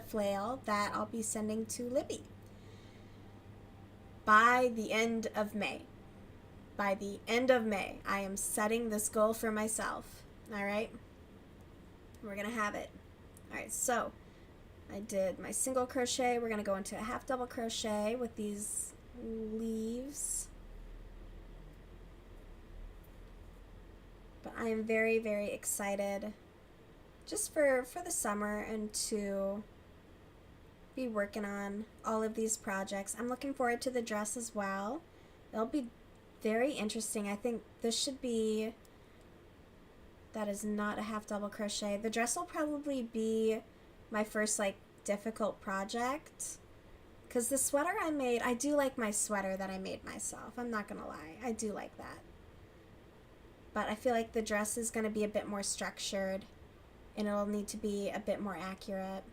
flail that I'll be sending to Libby by the end of May. By the end of May, I am setting this goal for myself. All right, we're gonna have it. All right, so I did my single crochet. We're gonna go into a half double crochet with these leaves. But I am very, very excited just for the summer and to be working on all of these projects. I'm looking forward to the dress as well. It'll be very interesting. I think this should be... That is not a half double crochet. The dress will probably be my first, like, difficult project. Because the sweater I made... I do like my sweater that I made myself. I'm not gonna lie. I do like that. But I feel like the dress is going to be a bit more structured, and it'll need to be a bit more accurate.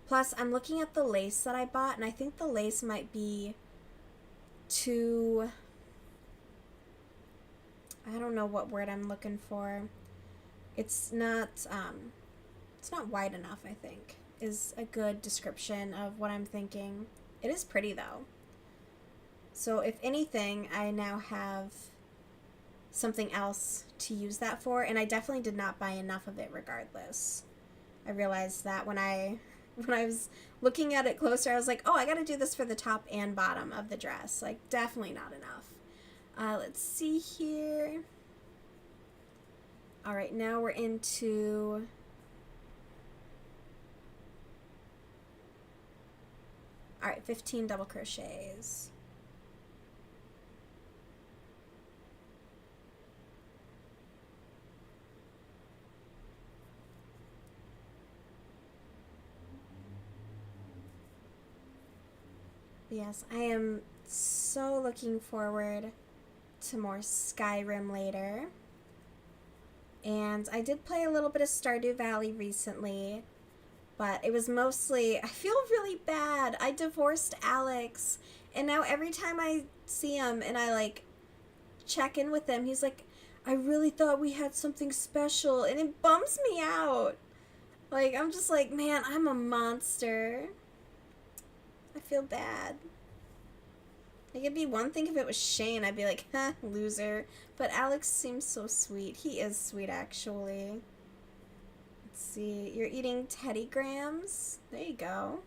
Plus, I'm looking at the lace that I bought, and I think the lace might be too... I don't know what word I'm looking for. It's not wide enough, I think, is a good description of what I'm thinking. It is pretty, though. So, if anything, I now have something else to use that for, and I definitely did not buy enough of it regardless. I realized that when I was looking at it closer, I was like, oh, I gotta do this for the top and bottom of the dress. Like, definitely not enough. Let's see here. All right, now we're into... All right, 15 double crochets. Yes, I am so looking forward to more Skyrim later. And I did play a little bit of Stardew Valley recently, but it was mostly, I feel really bad. I divorced Alex, and now every time I see him and I like check in with him, he's like, I really thought we had something special, and it bums me out. Like, I'm just like, man, I'm a monster. I feel bad. Like, it'd be one thing if it was Shane. I'd be like, huh, loser. But Alex seems so sweet. He is sweet, actually. Let's see. You're eating Teddy Grahams? There you go.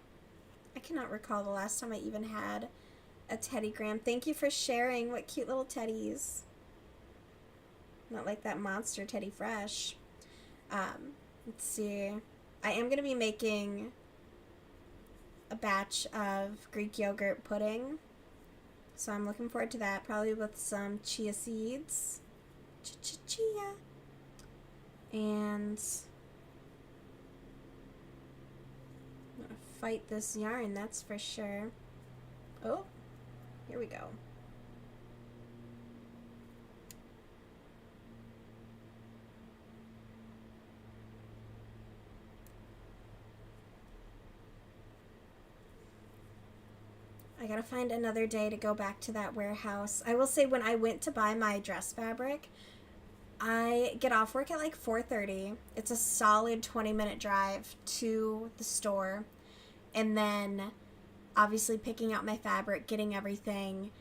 I cannot recall the last time I even had a Teddy Graham. Thank you for sharing. What cute little teddies. Not like that monster Teddy Fresh. Let's see. I am going to be making a batch of Greek yogurt pudding. So I'm looking forward to that, probably with some chia seeds. Chia. And I'm going to fight this yarn, that's for sure. Oh, here we go. I gotta find another day to go back to that warehouse. I will say, when I went to buy my dress fabric, I get off work at like 4:30. It's a solid 20-minute drive to the store. And then obviously picking out my fabric, getting everything.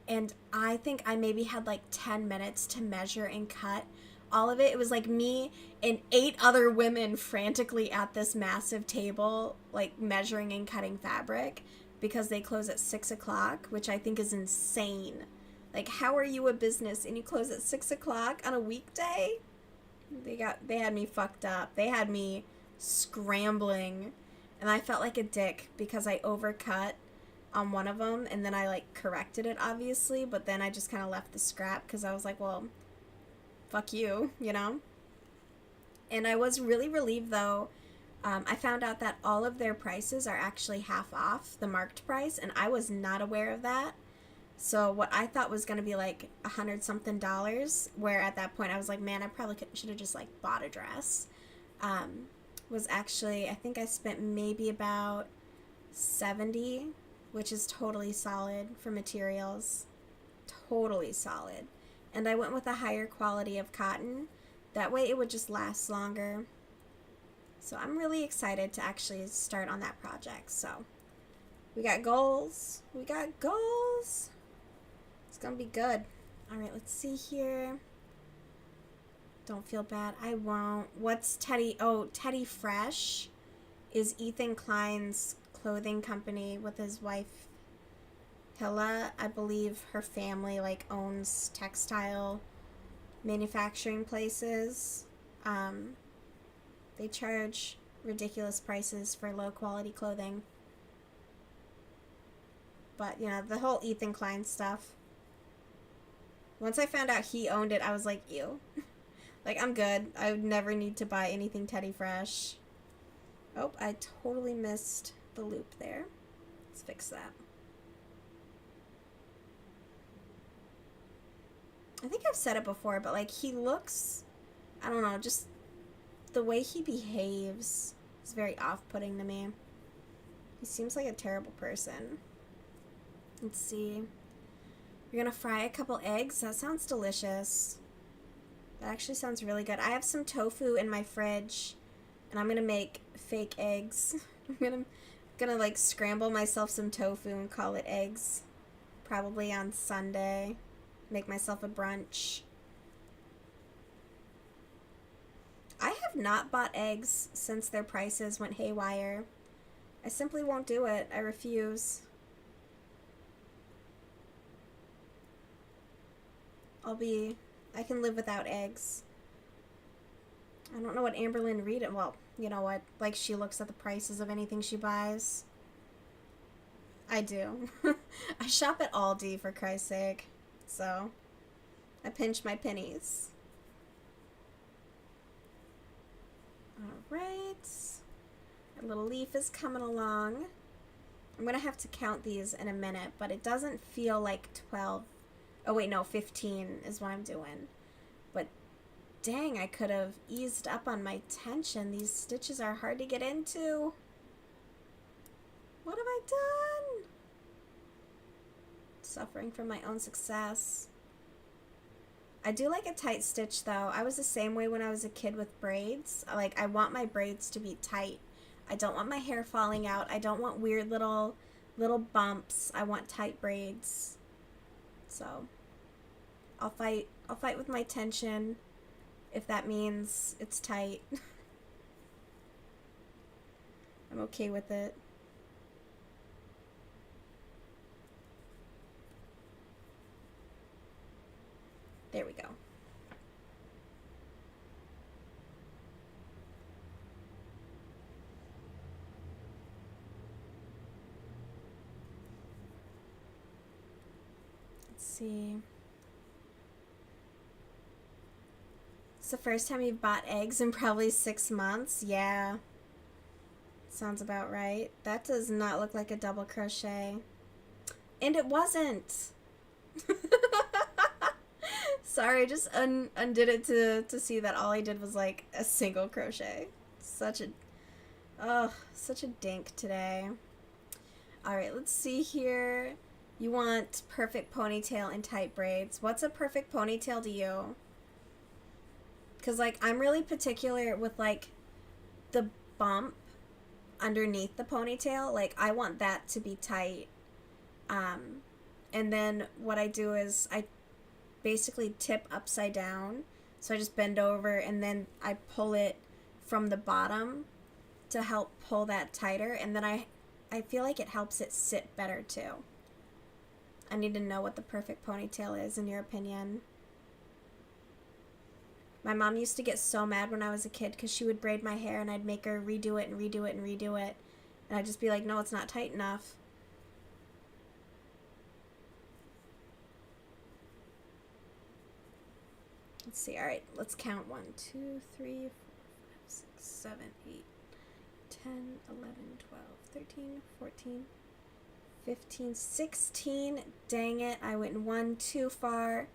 And I think I maybe had like 10 minutes to measure and cut all of it. It was like me and 8 other women frantically at this massive table, like measuring and cutting fabric, because they close at 6 o'clock, which I think is insane. Like, how are you a business and you close at 6 o'clock on a weekday? They had me fucked up. They had me scrambling, and I felt like a dick because I overcut on one of them, and then I like corrected it, obviously, but then I just kind of left the scrap because I was like, well, fuck you, you know? And I was really relieved, though. I found out that all of their prices are actually half off the marked price, and I was not aware of that. So what I thought was going to be like $100-something, where at that point I was like, man, I probably should have just like bought a dress, was actually, I think I spent maybe about $70, which is totally solid for materials. Totally solid. And I went with a higher quality of cotton. That way it would just last longer. So I'm really excited to actually start on that project. So we got goals. We got goals. It's going to be good. All right, let's see here. Don't feel bad. I won't. What's Teddy? Oh, Teddy Fresh is Ethan Klein's clothing company with his wife, Hilla. I believe her family like owns textile manufacturing places. They charge ridiculous prices for low quality clothing. But, you know, the whole Ethan Klein stuff. Once I found out he owned it, I was like, ew. Like, I'm good. I would never need to buy anything Teddy Fresh. Oh, I totally missed the loop there. Let's fix that. I think I've said it before, but, like, he looks, I don't know, just the way he behaves is very off-putting to me. He seems like a terrible person. Let's see. You're gonna fry a couple eggs? That sounds delicious. That actually sounds really good. I have some tofu in my fridge, and I'm gonna make fake eggs. I'm gonna like scramble myself some tofu and call it eggs. Probably on Sunday. Make myself a brunch. I have not bought eggs since their prices went haywire. I simply won't do it. I refuse. I can live without eggs. I don't know what Amberlynn Reed, well, you know what, like she looks at the prices of anything she buys. I do. I shop at Aldi, for Christ's sake. So, I pinch my pennies. Alright. Our little leaf is coming along. I'm going to have to count these in a minute, but it doesn't feel like 12. Oh, wait, no, 15 is what I'm doing. But Dang, I could have eased up on my tension. These stitches are hard to get into. What have I done? Suffering from my own success. I do like a tight stitch though. I was the same way when I was a kid with braids. Like, I want my braids to be tight. I don't want my hair falling out. I don't want weird little bumps. I want tight braids. So I'll fight with my tension if that means it's tight. I'm okay with it. There we go. Let's see. It's the first time you've bought eggs in probably 6 months. Yeah. Sounds about right. That does not look like a double crochet. And it wasn't. Sorry, I just undid it to see that all I did was like a single crochet. Such a dink today. Alright, let's see here. You want perfect ponytail and tight braids. What's a perfect ponytail to you? Because, like, I'm really particular with, like, the bump underneath the ponytail. Like, I want that to be tight. And then what I do is I basically tip upside down. So I just bend over and then I pull it from the bottom to help pull that tighter. And then I feel like it helps it sit better, too. I need to know what the perfect ponytail is, in your opinion. My mom used to get so mad when I was a kid because she would braid my hair and I'd make her redo it and redo it and redo it. And I'd just be like, no, it's not tight enough. Let's see. All right, let's count. 1, 2, 3, 4, 5, 6, 7, 8, 10, 11, 12, 13, 14, 15, 16. Dang it, I went 1 too far.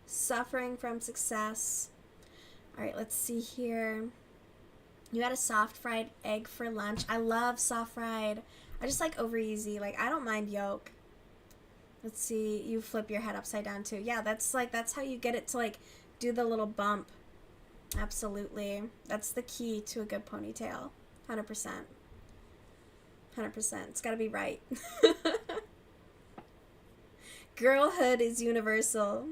Suffering from success. All right, let's see here. You had a soft fried egg for lunch. I love soft fried. I just like over easy. Like, I don't mind yolk. Let's see. You flip your head upside down too. Yeah, that's how you get it to like do the little bump. Absolutely. That's the key to a good ponytail. 100%. 100%. It's got to be right. Girlhood is universal.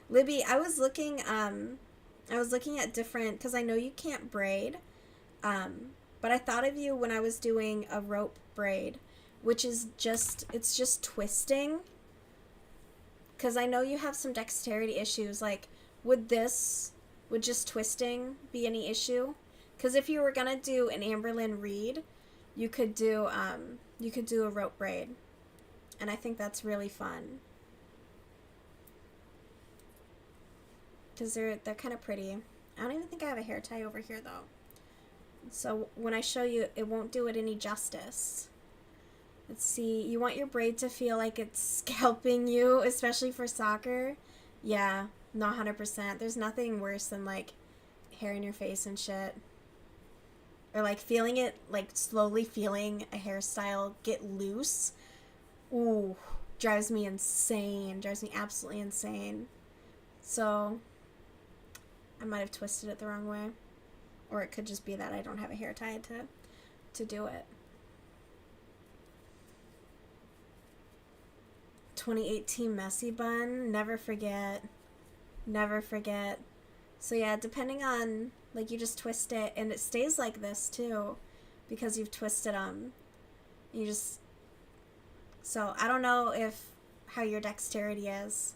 Libby, I was looking at different, because I know you can't braid, but I thought of you when I was doing a rope braid, which is it's just twisting, because I know you have some dexterity issues. Like, would just twisting be any issue? Because if you were gonna do an Amberlynn Reed, you could do a rope braid, and I think that's really fun. Because they're kind of pretty. I don't even think I have a hair tie over here, though. So when I show you, it won't do it any justice. Let's see. You want your braid to feel like it's scalping you, especially for soccer. Yeah, no, 100%. There's nothing worse than, like, hair in your face and shit. Or, like, feeling it, like, slowly feeling a hairstyle get loose. Ooh, drives me insane. Drives me absolutely insane. So I might have twisted it the wrong way. Or it could just be that I don't have a hair tie to do it. 2018 messy bun. Never forget. Never forget. So yeah, depending on, like, you just twist it and it stays like this too because you've twisted them. You just, so I don't know how your dexterity is,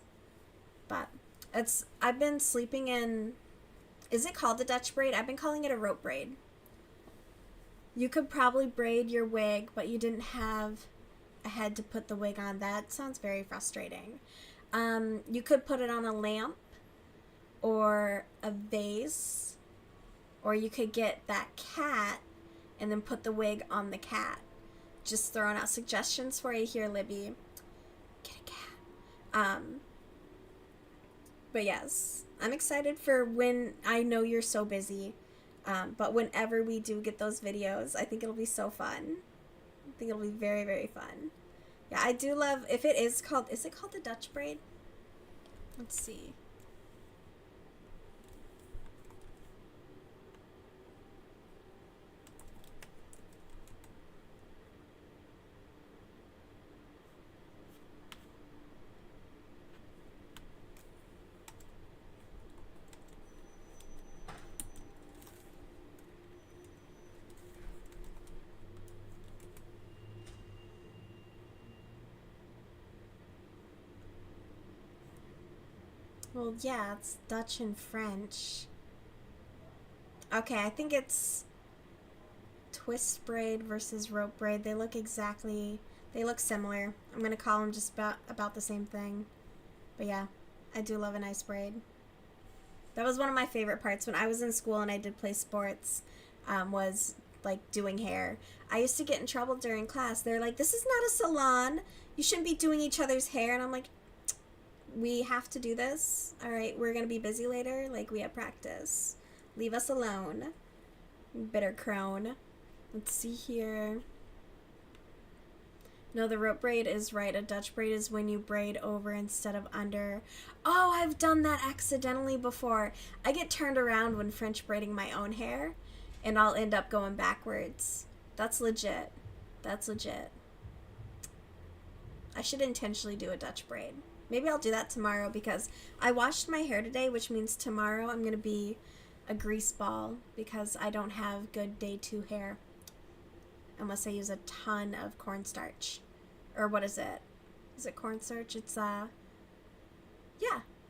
but I've been sleeping in, is it called the Dutch braid? I've been calling it a rope braid. You could probably braid your wig, but you didn't have a head to put the wig on. That sounds very frustrating. You could put it on a lamp or a vase, or you could get that cat and then put the wig on the cat. Just throwing out suggestions for you here, Libby. Get a cat. But yes, I'm excited for when I know you're so busy. But whenever we do get those videos, I think it'll be so fun. I think it'll be very, very fun. Yeah, I do love, if it is it called the Dutch braid? Let's see. Well, yeah, it's Dutch and French. Okay, I think it's twist braid versus rope braid. They look similar. I'm gonna call them just about the same thing. But yeah, I do love a nice braid. That was one of my favorite parts when I was in school and I did play sports, was like doing hair. I used to get in trouble during class. They're like, this is not a salon. You shouldn't be doing each other's hair. And I'm like, we have to do this. All right, we're going to be busy later. Like, we have practice. Leave us alone. Bitter crone. Let's see here. No, the rope braid is right. A Dutch braid is when you braid over instead of under. Oh, I've done that accidentally before. I get turned around when French braiding my own hair, and I'll end up going backwards. That's legit. That's legit. I should intentionally do a Dutch braid. Maybe I'll do that tomorrow because I washed my hair today, which means tomorrow I'm going to be a grease ball because I don't have good day 2 hair. Unless I use a ton of cornstarch. Or what is it? Is it cornstarch? It's, yeah,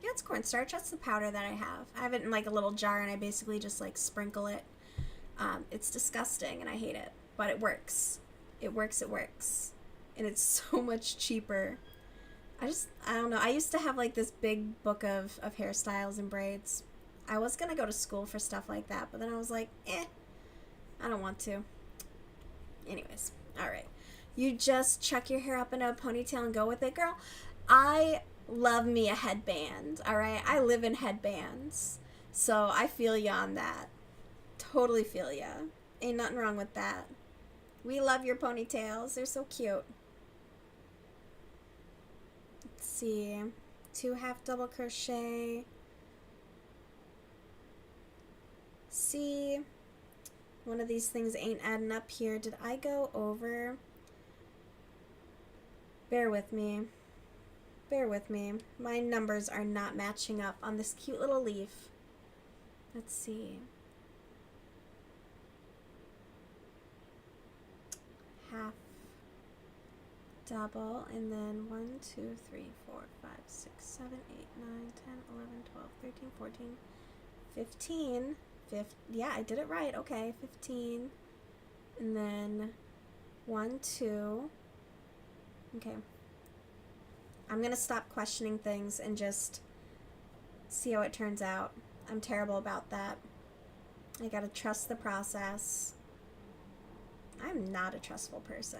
it's cornstarch. That's the powder that I have. I have it in, like, a little jar, and I basically just, like, sprinkle it. It's disgusting, and I hate it. But it works. It works. And it's so much cheaper. I don't know. I used to have, like, this big book of hairstyles and braids. I was gonna go to school for stuff like that, but then I was like, I don't want to. Anyways, alright. You just chuck your hair up in a ponytail and go with it, girl. I love me a headband, alright? I live in headbands. So I feel ya on that. Totally feel ya. Ain't nothing wrong with that. We love your ponytails. They're so cute. Let's see. 2 half double crochet. See. One of these things ain't adding up here. Did I go over? Bear with me. Bear with me. My numbers are not matching up on this cute little leaf. Let's see. Half double, and then 1, 2, 3, 4, 5, 6, 7, 8, 9, 10, 11, 12, 13, 14, 15. Yeah, I did it right. Okay, 15. And then 1, 2. Okay. I'm going to stop questioning things and just see how it turns out. I'm terrible about that. I got to trust the process. I'm not a trustful person.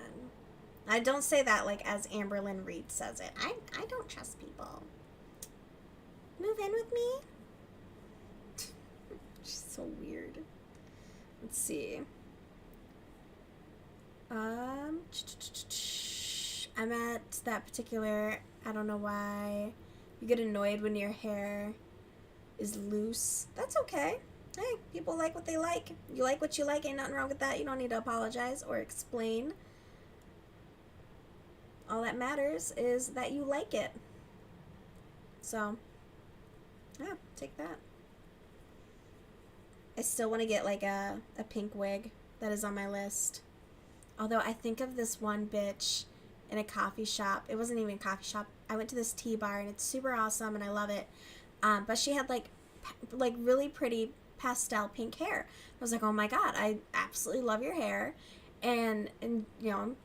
I don't say that like as Amberlynn Reed says it. I don't trust people. Move in with me? She's so weird. Let's see. I'm at that particular, I don't know why. You get annoyed when your hair is loose. That's okay. Hey, people like what they like. You like what you like. Ain't nothing wrong with that. You don't need to apologize or explain. All that matters is that you like it. So, yeah, take that. I still want to get like a pink wig. That is on my list. Although I think of this one bitch in a coffee shop. It wasn't even a coffee shop. I went to this tea bar and it's super awesome and I love it. But she had like really pretty pastel pink hair. I was like, oh my god, I absolutely love your hair. And you know,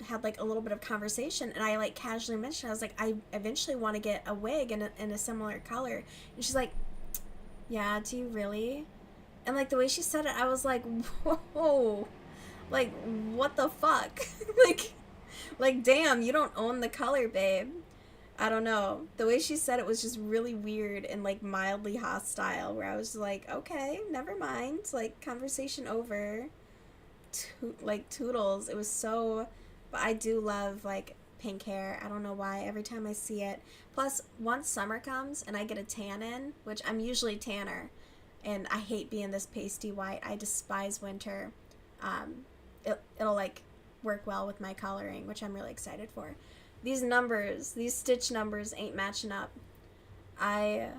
had like a little bit of conversation and I like casually mentioned, I was like, I eventually want to get a wig in a similar color. And she's like, yeah, do you really? And like the way she said it, I was like, whoa, like what the fuck? like damn, you don't own the color, babe. I don't know. The way she said it was just really weird and like mildly hostile, where I was like, okay, never mind. Like, conversation over. Like, toodles. It was so. But I do love like pink hair. I don't know why. Every time I see it. Plus, once summer comes and I get a tan in, which I'm usually tanner, and I hate being this pasty white. I despise winter. It'll like work well with my coloring, which I'm really excited for. These numbers, these stitch numbers ain't matching up. I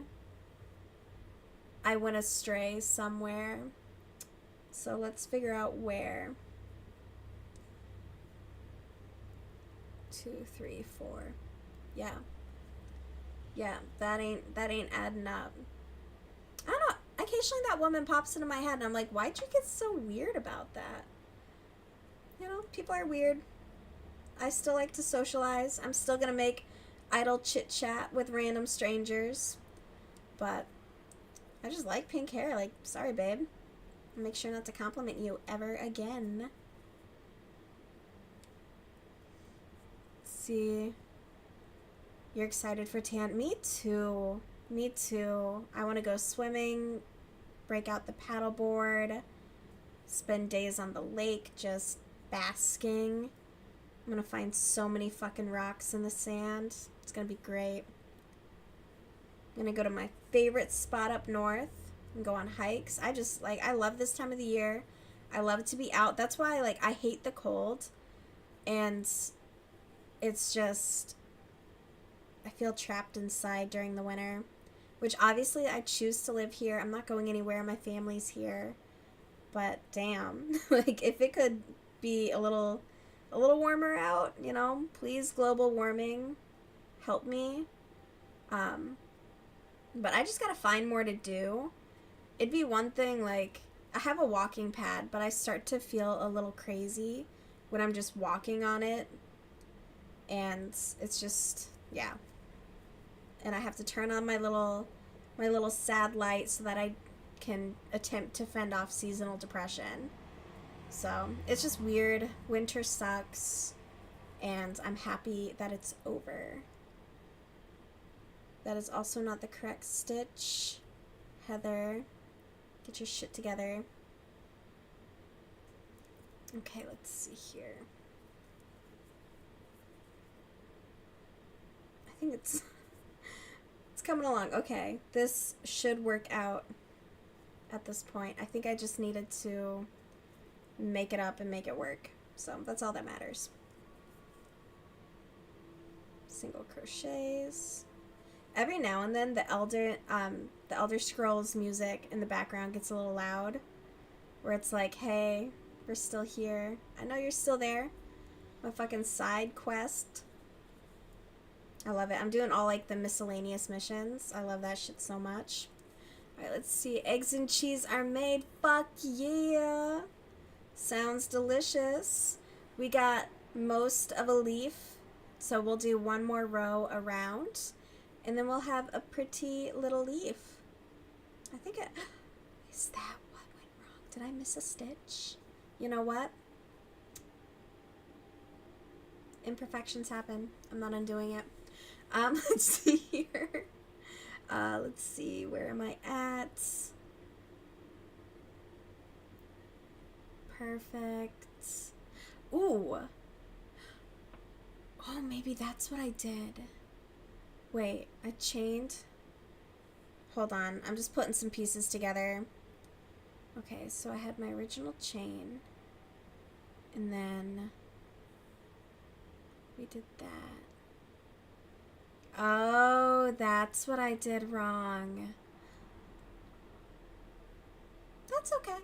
went astray somewhere. So let's figure out where. 2, 3, 4. Yeah. Yeah, that ain't adding up. I don't know. Occasionally that woman pops into my head and I'm like, why'd you get so weird about that? You know, people are weird. I still like to socialize. I'm still gonna make idle chit chat with random strangers. But I just like pink hair. Like, sorry, babe. I'll make sure not to compliment you ever again. Let's see. You're excited for tan? Me too. Me too. I want to go swimming, break out the paddleboard, spend days on the lake just basking. I'm gonna find so many fucking rocks in the sand. It's gonna be great. I'm gonna go to my favorite spot up north and go on hikes. I love this time of the year. I love to be out. That's why, like, I hate the cold. And it's just, I feel trapped inside during the winter. Which, obviously, I choose to live here. I'm not going anywhere. My family's here. But, damn. Like, if it could be a little warmer out, you know, please, global warming, help me. But I just gotta find more to do. It'd be one thing, like, I have a walking pad, but I start to feel a little crazy when I'm just walking on it, and it's just, yeah. And I have to turn on my little sad light so that I can attempt to fend off seasonal depression. So, it's just weird. Winter sucks. And I'm happy that it's over. That is also not the correct stitch. Heather, get your shit together. Okay, let's see here. I think it's coming along. Okay, this should work out at this point. I think I just needed to make it up and make it work. So that's all that matters. Single crochets. Every now and then the Elder Scrolls music in the background gets a little loud, where it's like, hey, we're still here. I know you're still there. My fucking side quest. I love it. I'm doing all like the miscellaneous missions. I love that shit so much. Alright, let's see. Eggs and cheese are made. Fuck yeah. Sounds delicious. We got most of a leaf, so we'll do one more row around, and then we'll have a pretty little leaf. I think it... Is that what went wrong? Did I miss a stitch? You know what? Imperfections happen. I'm not undoing it. Let's see here. Let's see. Where am I at? Perfect. Ooh. Oh, maybe that's what I did. Wait, I chained. Hold on. I'm just putting some pieces together. Okay, so I had my original chain. And then we did that. Oh, that's what I did wrong. That's okay.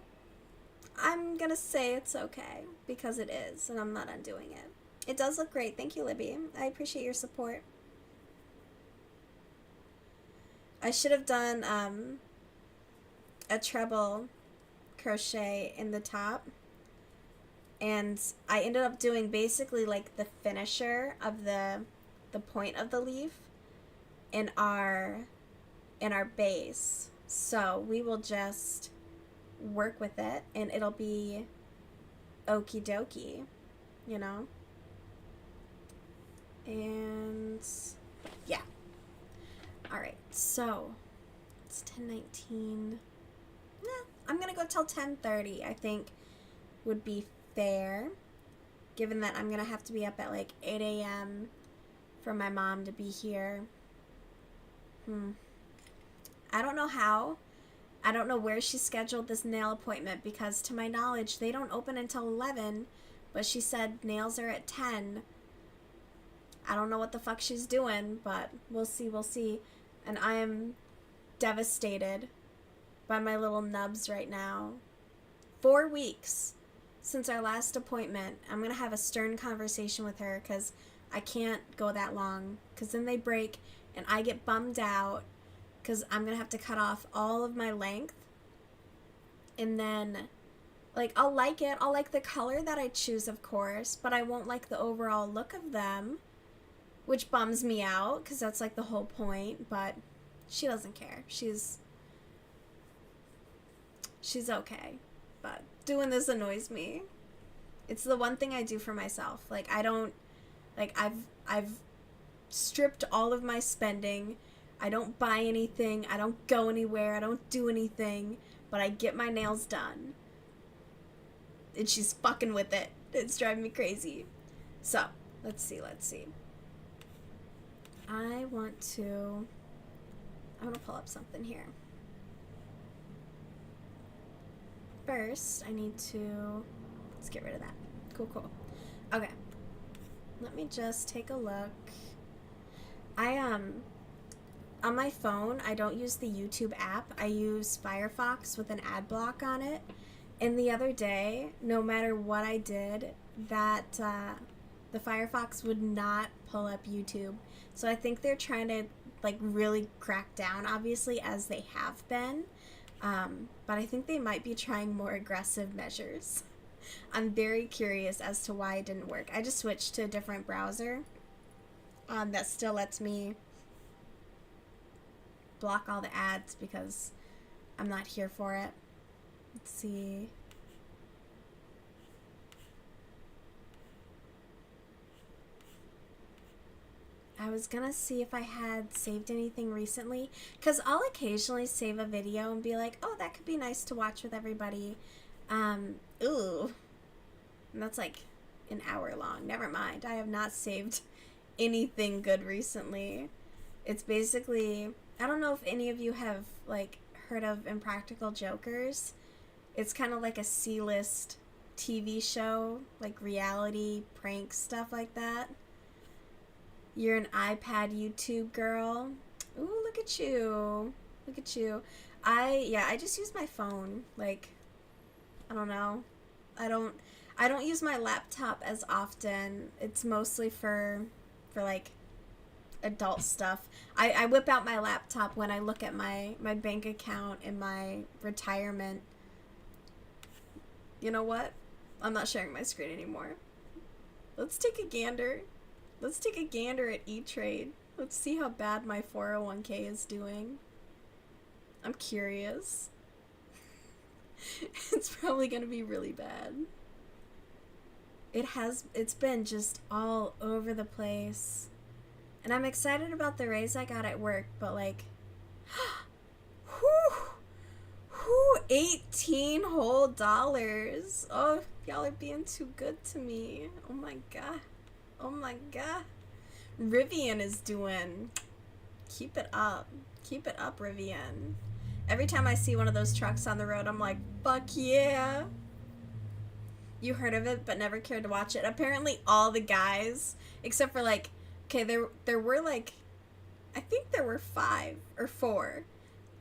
I'm gonna say it's okay, because it is, and I'm not undoing it. It does look great. Thank you, Libby. I appreciate your support. I should have done a treble crochet in the top, and I ended up doing basically like the finisher of the point of the leaf in our base. So we will just work with it, and it'll be okie dokie, you know? And So, it's 10:19. I'm gonna go till 10:30, I think would be fair, given that I'm gonna have to be up at like 8 a.m. for my mom to be here. I don't know how. I don't know where she scheduled this nail appointment, because to my knowledge they don't open until 11, but she said nails are at 10. I don't know what the fuck she's doing, but we'll see. And I am devastated by my little nubs right now. 4 weeks since our last appointment. I'm going to have a stern conversation with her, because I can't go that long, because then they break and I get bummed out, because I'm going to have to cut off all of my length. And then, like, I'll like it. I'll like the color that I choose, of course, but I won't like the overall look of them, which bums me out, because that's like the whole point. But she doesn't care. She's okay. But doing this annoys me. It's the one thing I do for myself. Like, I don't, like, I've stripped all of my spending. I don't buy anything. I don't go anywhere. I don't do anything. But I get my nails done. And she's fucking with it. It's driving me crazy. So, let's see. I want to pull up something here. First, I need to, let's get rid of that. Cool. Okay. Let me just take a look. On my phone, I don't use the YouTube app. I use Firefox with an ad block on it. And the other day, no matter what I did, that the Firefox would not pull up YouTube. So I think they're trying to like really crack down, obviously, as they have been. But I think they might be trying more aggressive measures. I'm very curious as to why it didn't work. I just switched to a different browser that still lets me block all the ads, because I'm not here for it. Let's see. I was gonna see if I had saved anything recently, because I'll occasionally save a video and be like, oh, that could be nice to watch with everybody. Ooh. And that's like an hour long. Never mind. I have not saved anything good recently. It's basically, I don't know if any of you have like heard of Impractical Jokers. It's kind of like a C-list TV show, like reality prank stuff like that. You're an iPad YouTube girl. Ooh, look at you. I just use my phone. Like, I don't know. I don't use my laptop as often. It's mostly for like adult stuff. I whip out my laptop when I look at my bank account and my retirement. You know what? I'm not sharing my screen anymore. Let's take a gander. At E-Trade. Let's see how bad my 401k is doing. I'm curious. It's probably gonna be really bad. It's been just all over the place. And I'm excited about the raise I got at work, but like, 18 whole dollars. Oh, y'all are being too good to me. Oh my god. Rivian is doing, keep it up, Rivian. Every time I see one of those trucks on the road, I'm like, fuck yeah. You heard of it, but never cared to watch it. Apparently all the guys, except for like, okay, there were like, I think there were 5 or 4.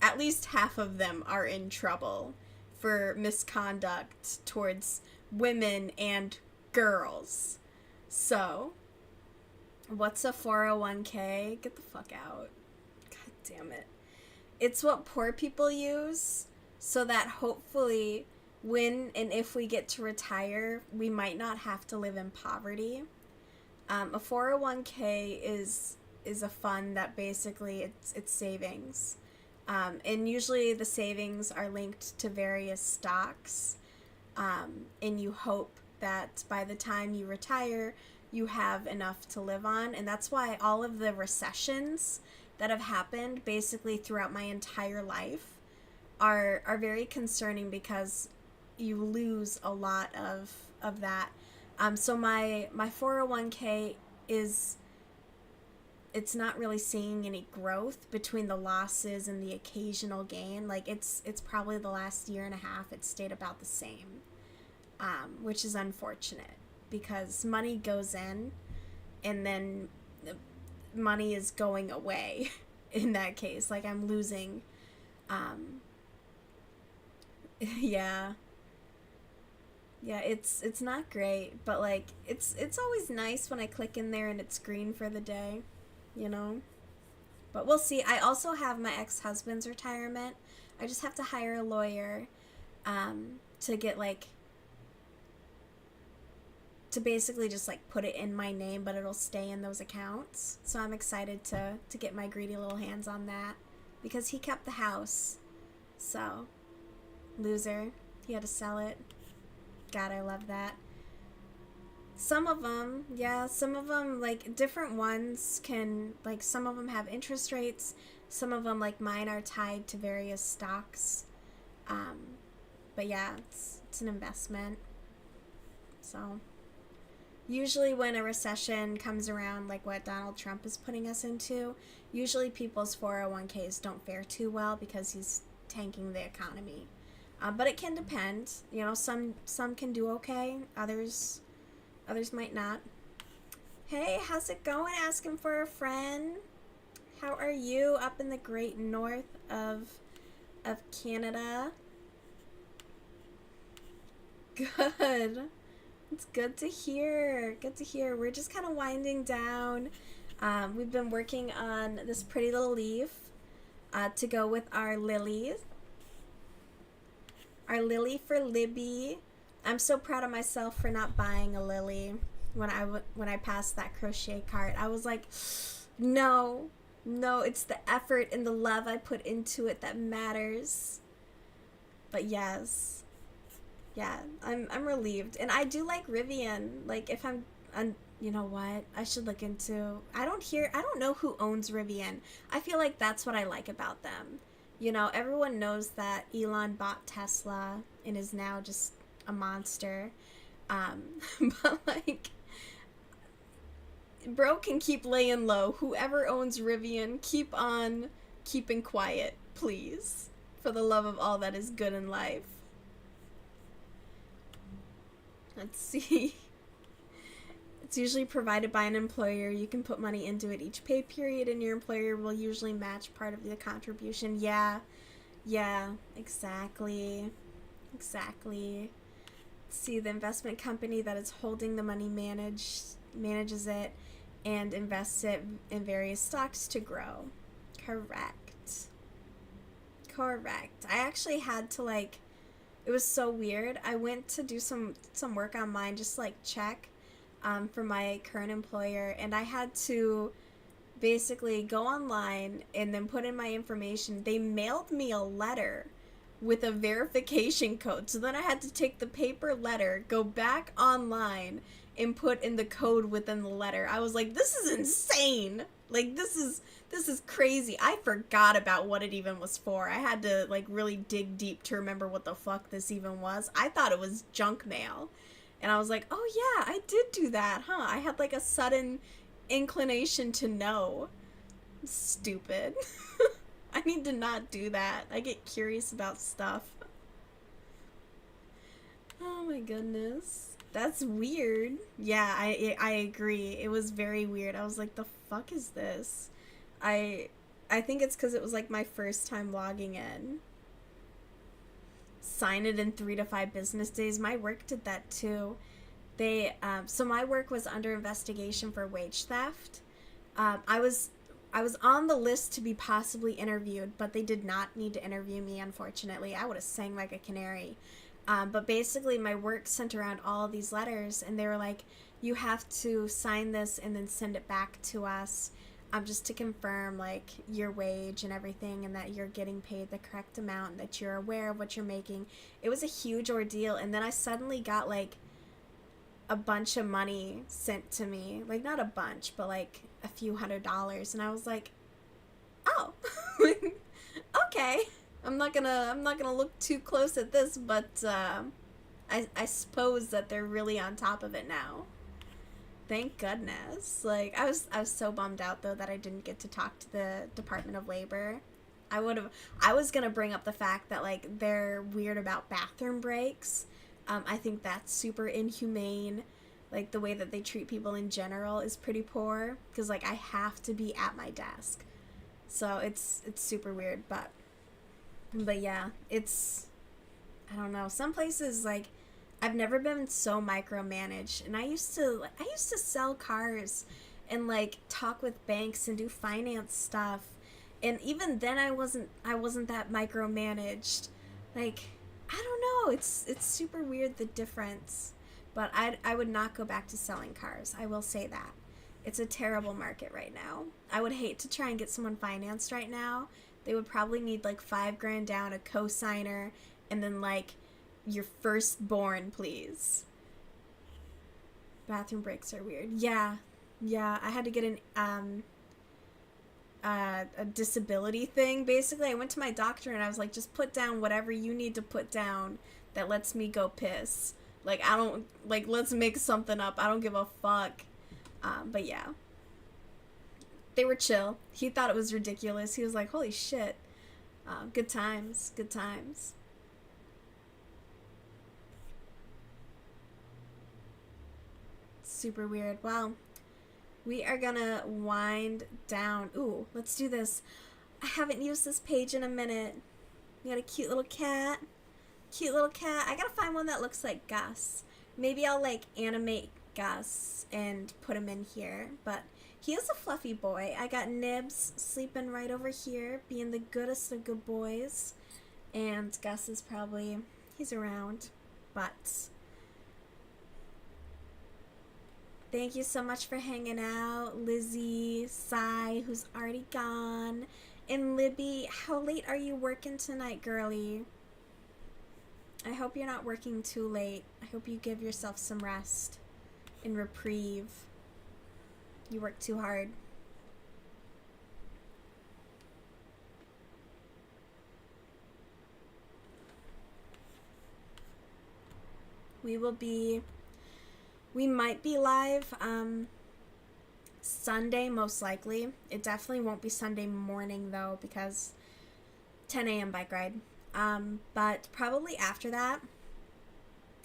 At least half of them are in trouble for misconduct towards women and girls. So, what's a 401k? Get the fuck out. God damn it. It's what poor people use so that hopefully when and if we get to retire, we might not have to live in poverty. A 401k is a fund that basically it's savings. And usually the savings are linked to various stocks. And you hope that by the time you retire, you have enough to live on. And that's why all of the recessions that have happened basically throughout my entire life are very concerning because you lose a lot of that. So my 401k is, it's not really seeing any growth between the losses and the occasional gain. Like it's probably the last year and a half it stayed about the same, which is unfortunate because money goes in and then money is going away in that case. Like I'm losing. Yeah. Yeah, it's not great, but like it's always nice when I click in there and it's green for the day, you know? But we'll see. I also have my ex-husband's retirement. I just have to hire a lawyer to get like to basically just like put it in my name, but it'll stay in those accounts. So I'm excited to get my greedy little hands on that because he kept the house. So, loser. He had to sell it. God, I love that. Some of them, yeah, some of them, like, different ones can, like, some of them have interest rates. Some of them, like mine, are tied to various stocks. But yeah, it's an investment. So, usually when a recession comes around, like what Donald Trump is putting us into, usually people's 401ks don't fare too well because he's tanking the economy. But it can depend. You know, some can do okay. Others might not. Hey, how's it going? Asking for a friend. How are you up in the great north of Canada? Good. It's good to hear. Good to hear. We're just kind of winding down. We've been working on this pretty little leaf to go with our lilies. Our lily for Libby. I'm so proud of myself for not buying a lily when I passed that crochet cart. I was like, no, it's the effort and the love I put into it that matters. But yes, yeah, I'm relieved, and I do like Rivian. Like if I'm you know what? I should look into. I don't know who owns Rivian. I feel like that's what I like about them. You know, everyone knows that Elon bought Tesla and is now just a monster. But like, bro can keep laying low. Whoever owns Rivian, keep on keeping quiet, please. For the love of all that is good in life. Let's see. It's usually provided by an employer. You can put money into it each pay period, and your employer will usually match part of the contribution. Yeah, exactly. Let's see, the investment company that is holding the money manages it and invests it in various stocks to grow. Correct. I actually had to it was so weird. I went to do some work online, just check for my current employer, and I had to basically go online and then put in my information. They mailed me a letter with a verification code, so then I had to take the paper letter, go back online, and put in the code within the letter. I was like, this is insane. This is crazy. I forgot about what it even was for. I had to really dig deep to remember what the fuck this even was. I thought it was junk mail. And I was like, oh yeah, I did do that, huh? I had a sudden inclination to know. Stupid. I need to not do that. I get curious about stuff. Oh my goodness. That's weird. Yeah, I agree. It was very weird. I was like, the fuck is this? I think it's because it was my first time logging in. Sign it in 3 to 5 business days. My work did that too. They so my work was under investigation for wage theft. I was on the list to be possibly interviewed, but they did not need to interview me, unfortunately. I would have sang like a canary. But basically my work sent around all of these letters, and they were like, you have to sign this and then send it back to us, just to confirm your wage and everything, and that you're getting paid the correct amount, and that you're aware of what you're making. It was a huge ordeal, and then I suddenly got a bunch of money sent to me. Not a bunch, but a few $100s, and I was like, Oh. Okay. I'm not gonna look too close at this, but I suppose that they're really on top of it now. Thank goodness. Like I was so bummed out though that I didn't get to talk to the Department of Labor. I was gonna bring up the fact that like they're weird about bathroom breaks. I think that's super inhumane. Like the way that they treat people in general is pretty poor because like I have to be at my desk. So it's super weird, but yeah, it's I don't know. Some places like I've never been so micromanaged, and I used to sell cars and like talk with banks and do finance stuff. And even then I wasn't that micromanaged. Like I don't know, it's super weird the difference. But I would not go back to selling cars. I will say that. It's a terrible market right now. I would hate to try and get someone financed right now. They would probably need like 5 grand down, a cosigner, and then like your firstborn, please. Bathroom breaks are weird. Yeah, yeah. I had to get a disability thing. Basically, I went to my doctor and I was like, just put down whatever you need to put down that lets me go piss. Like I don't like. Let's make something up. I don't give a fuck. But yeah, they were chill. He thought it was ridiculous. He was like, holy shit. Good times. Good times. Super weird. Well, we are gonna wind down. Ooh, let's do this. I haven't used this page in a minute. We got a cute little cat. Cute little cat. I gotta find one that looks like Gus. Maybe I'll like animate Gus and put him in here. But he is a fluffy boy. I got Nibs sleeping right over here, being the goodest of good boys. And Gus is probably, he's around. But thank you so much for hanging out. Lizzie, Sai, who's already gone. And Libby, how late are you working tonight, girlie? I hope you're not working too late. I hope you give yourself some rest and reprieve. You work too hard. We might be live Sunday, most likely. It definitely won't be Sunday morning though, because 10 a.m. bike ride. But probably after that,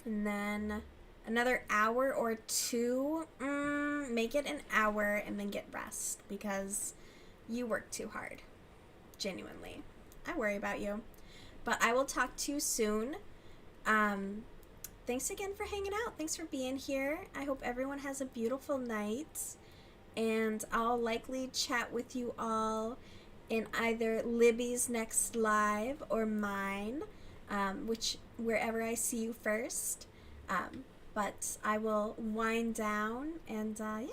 and then another hour or two. Make it an hour and then get rest, because you work too hard. Genuinely, I worry about you. But I will talk to you soon. Thanks again for hanging out. Thanks for being here. I hope everyone has a beautiful night. And I'll likely chat with you all in either Libby's next live or mine, wherever I see you first. But I will wind down and yeah.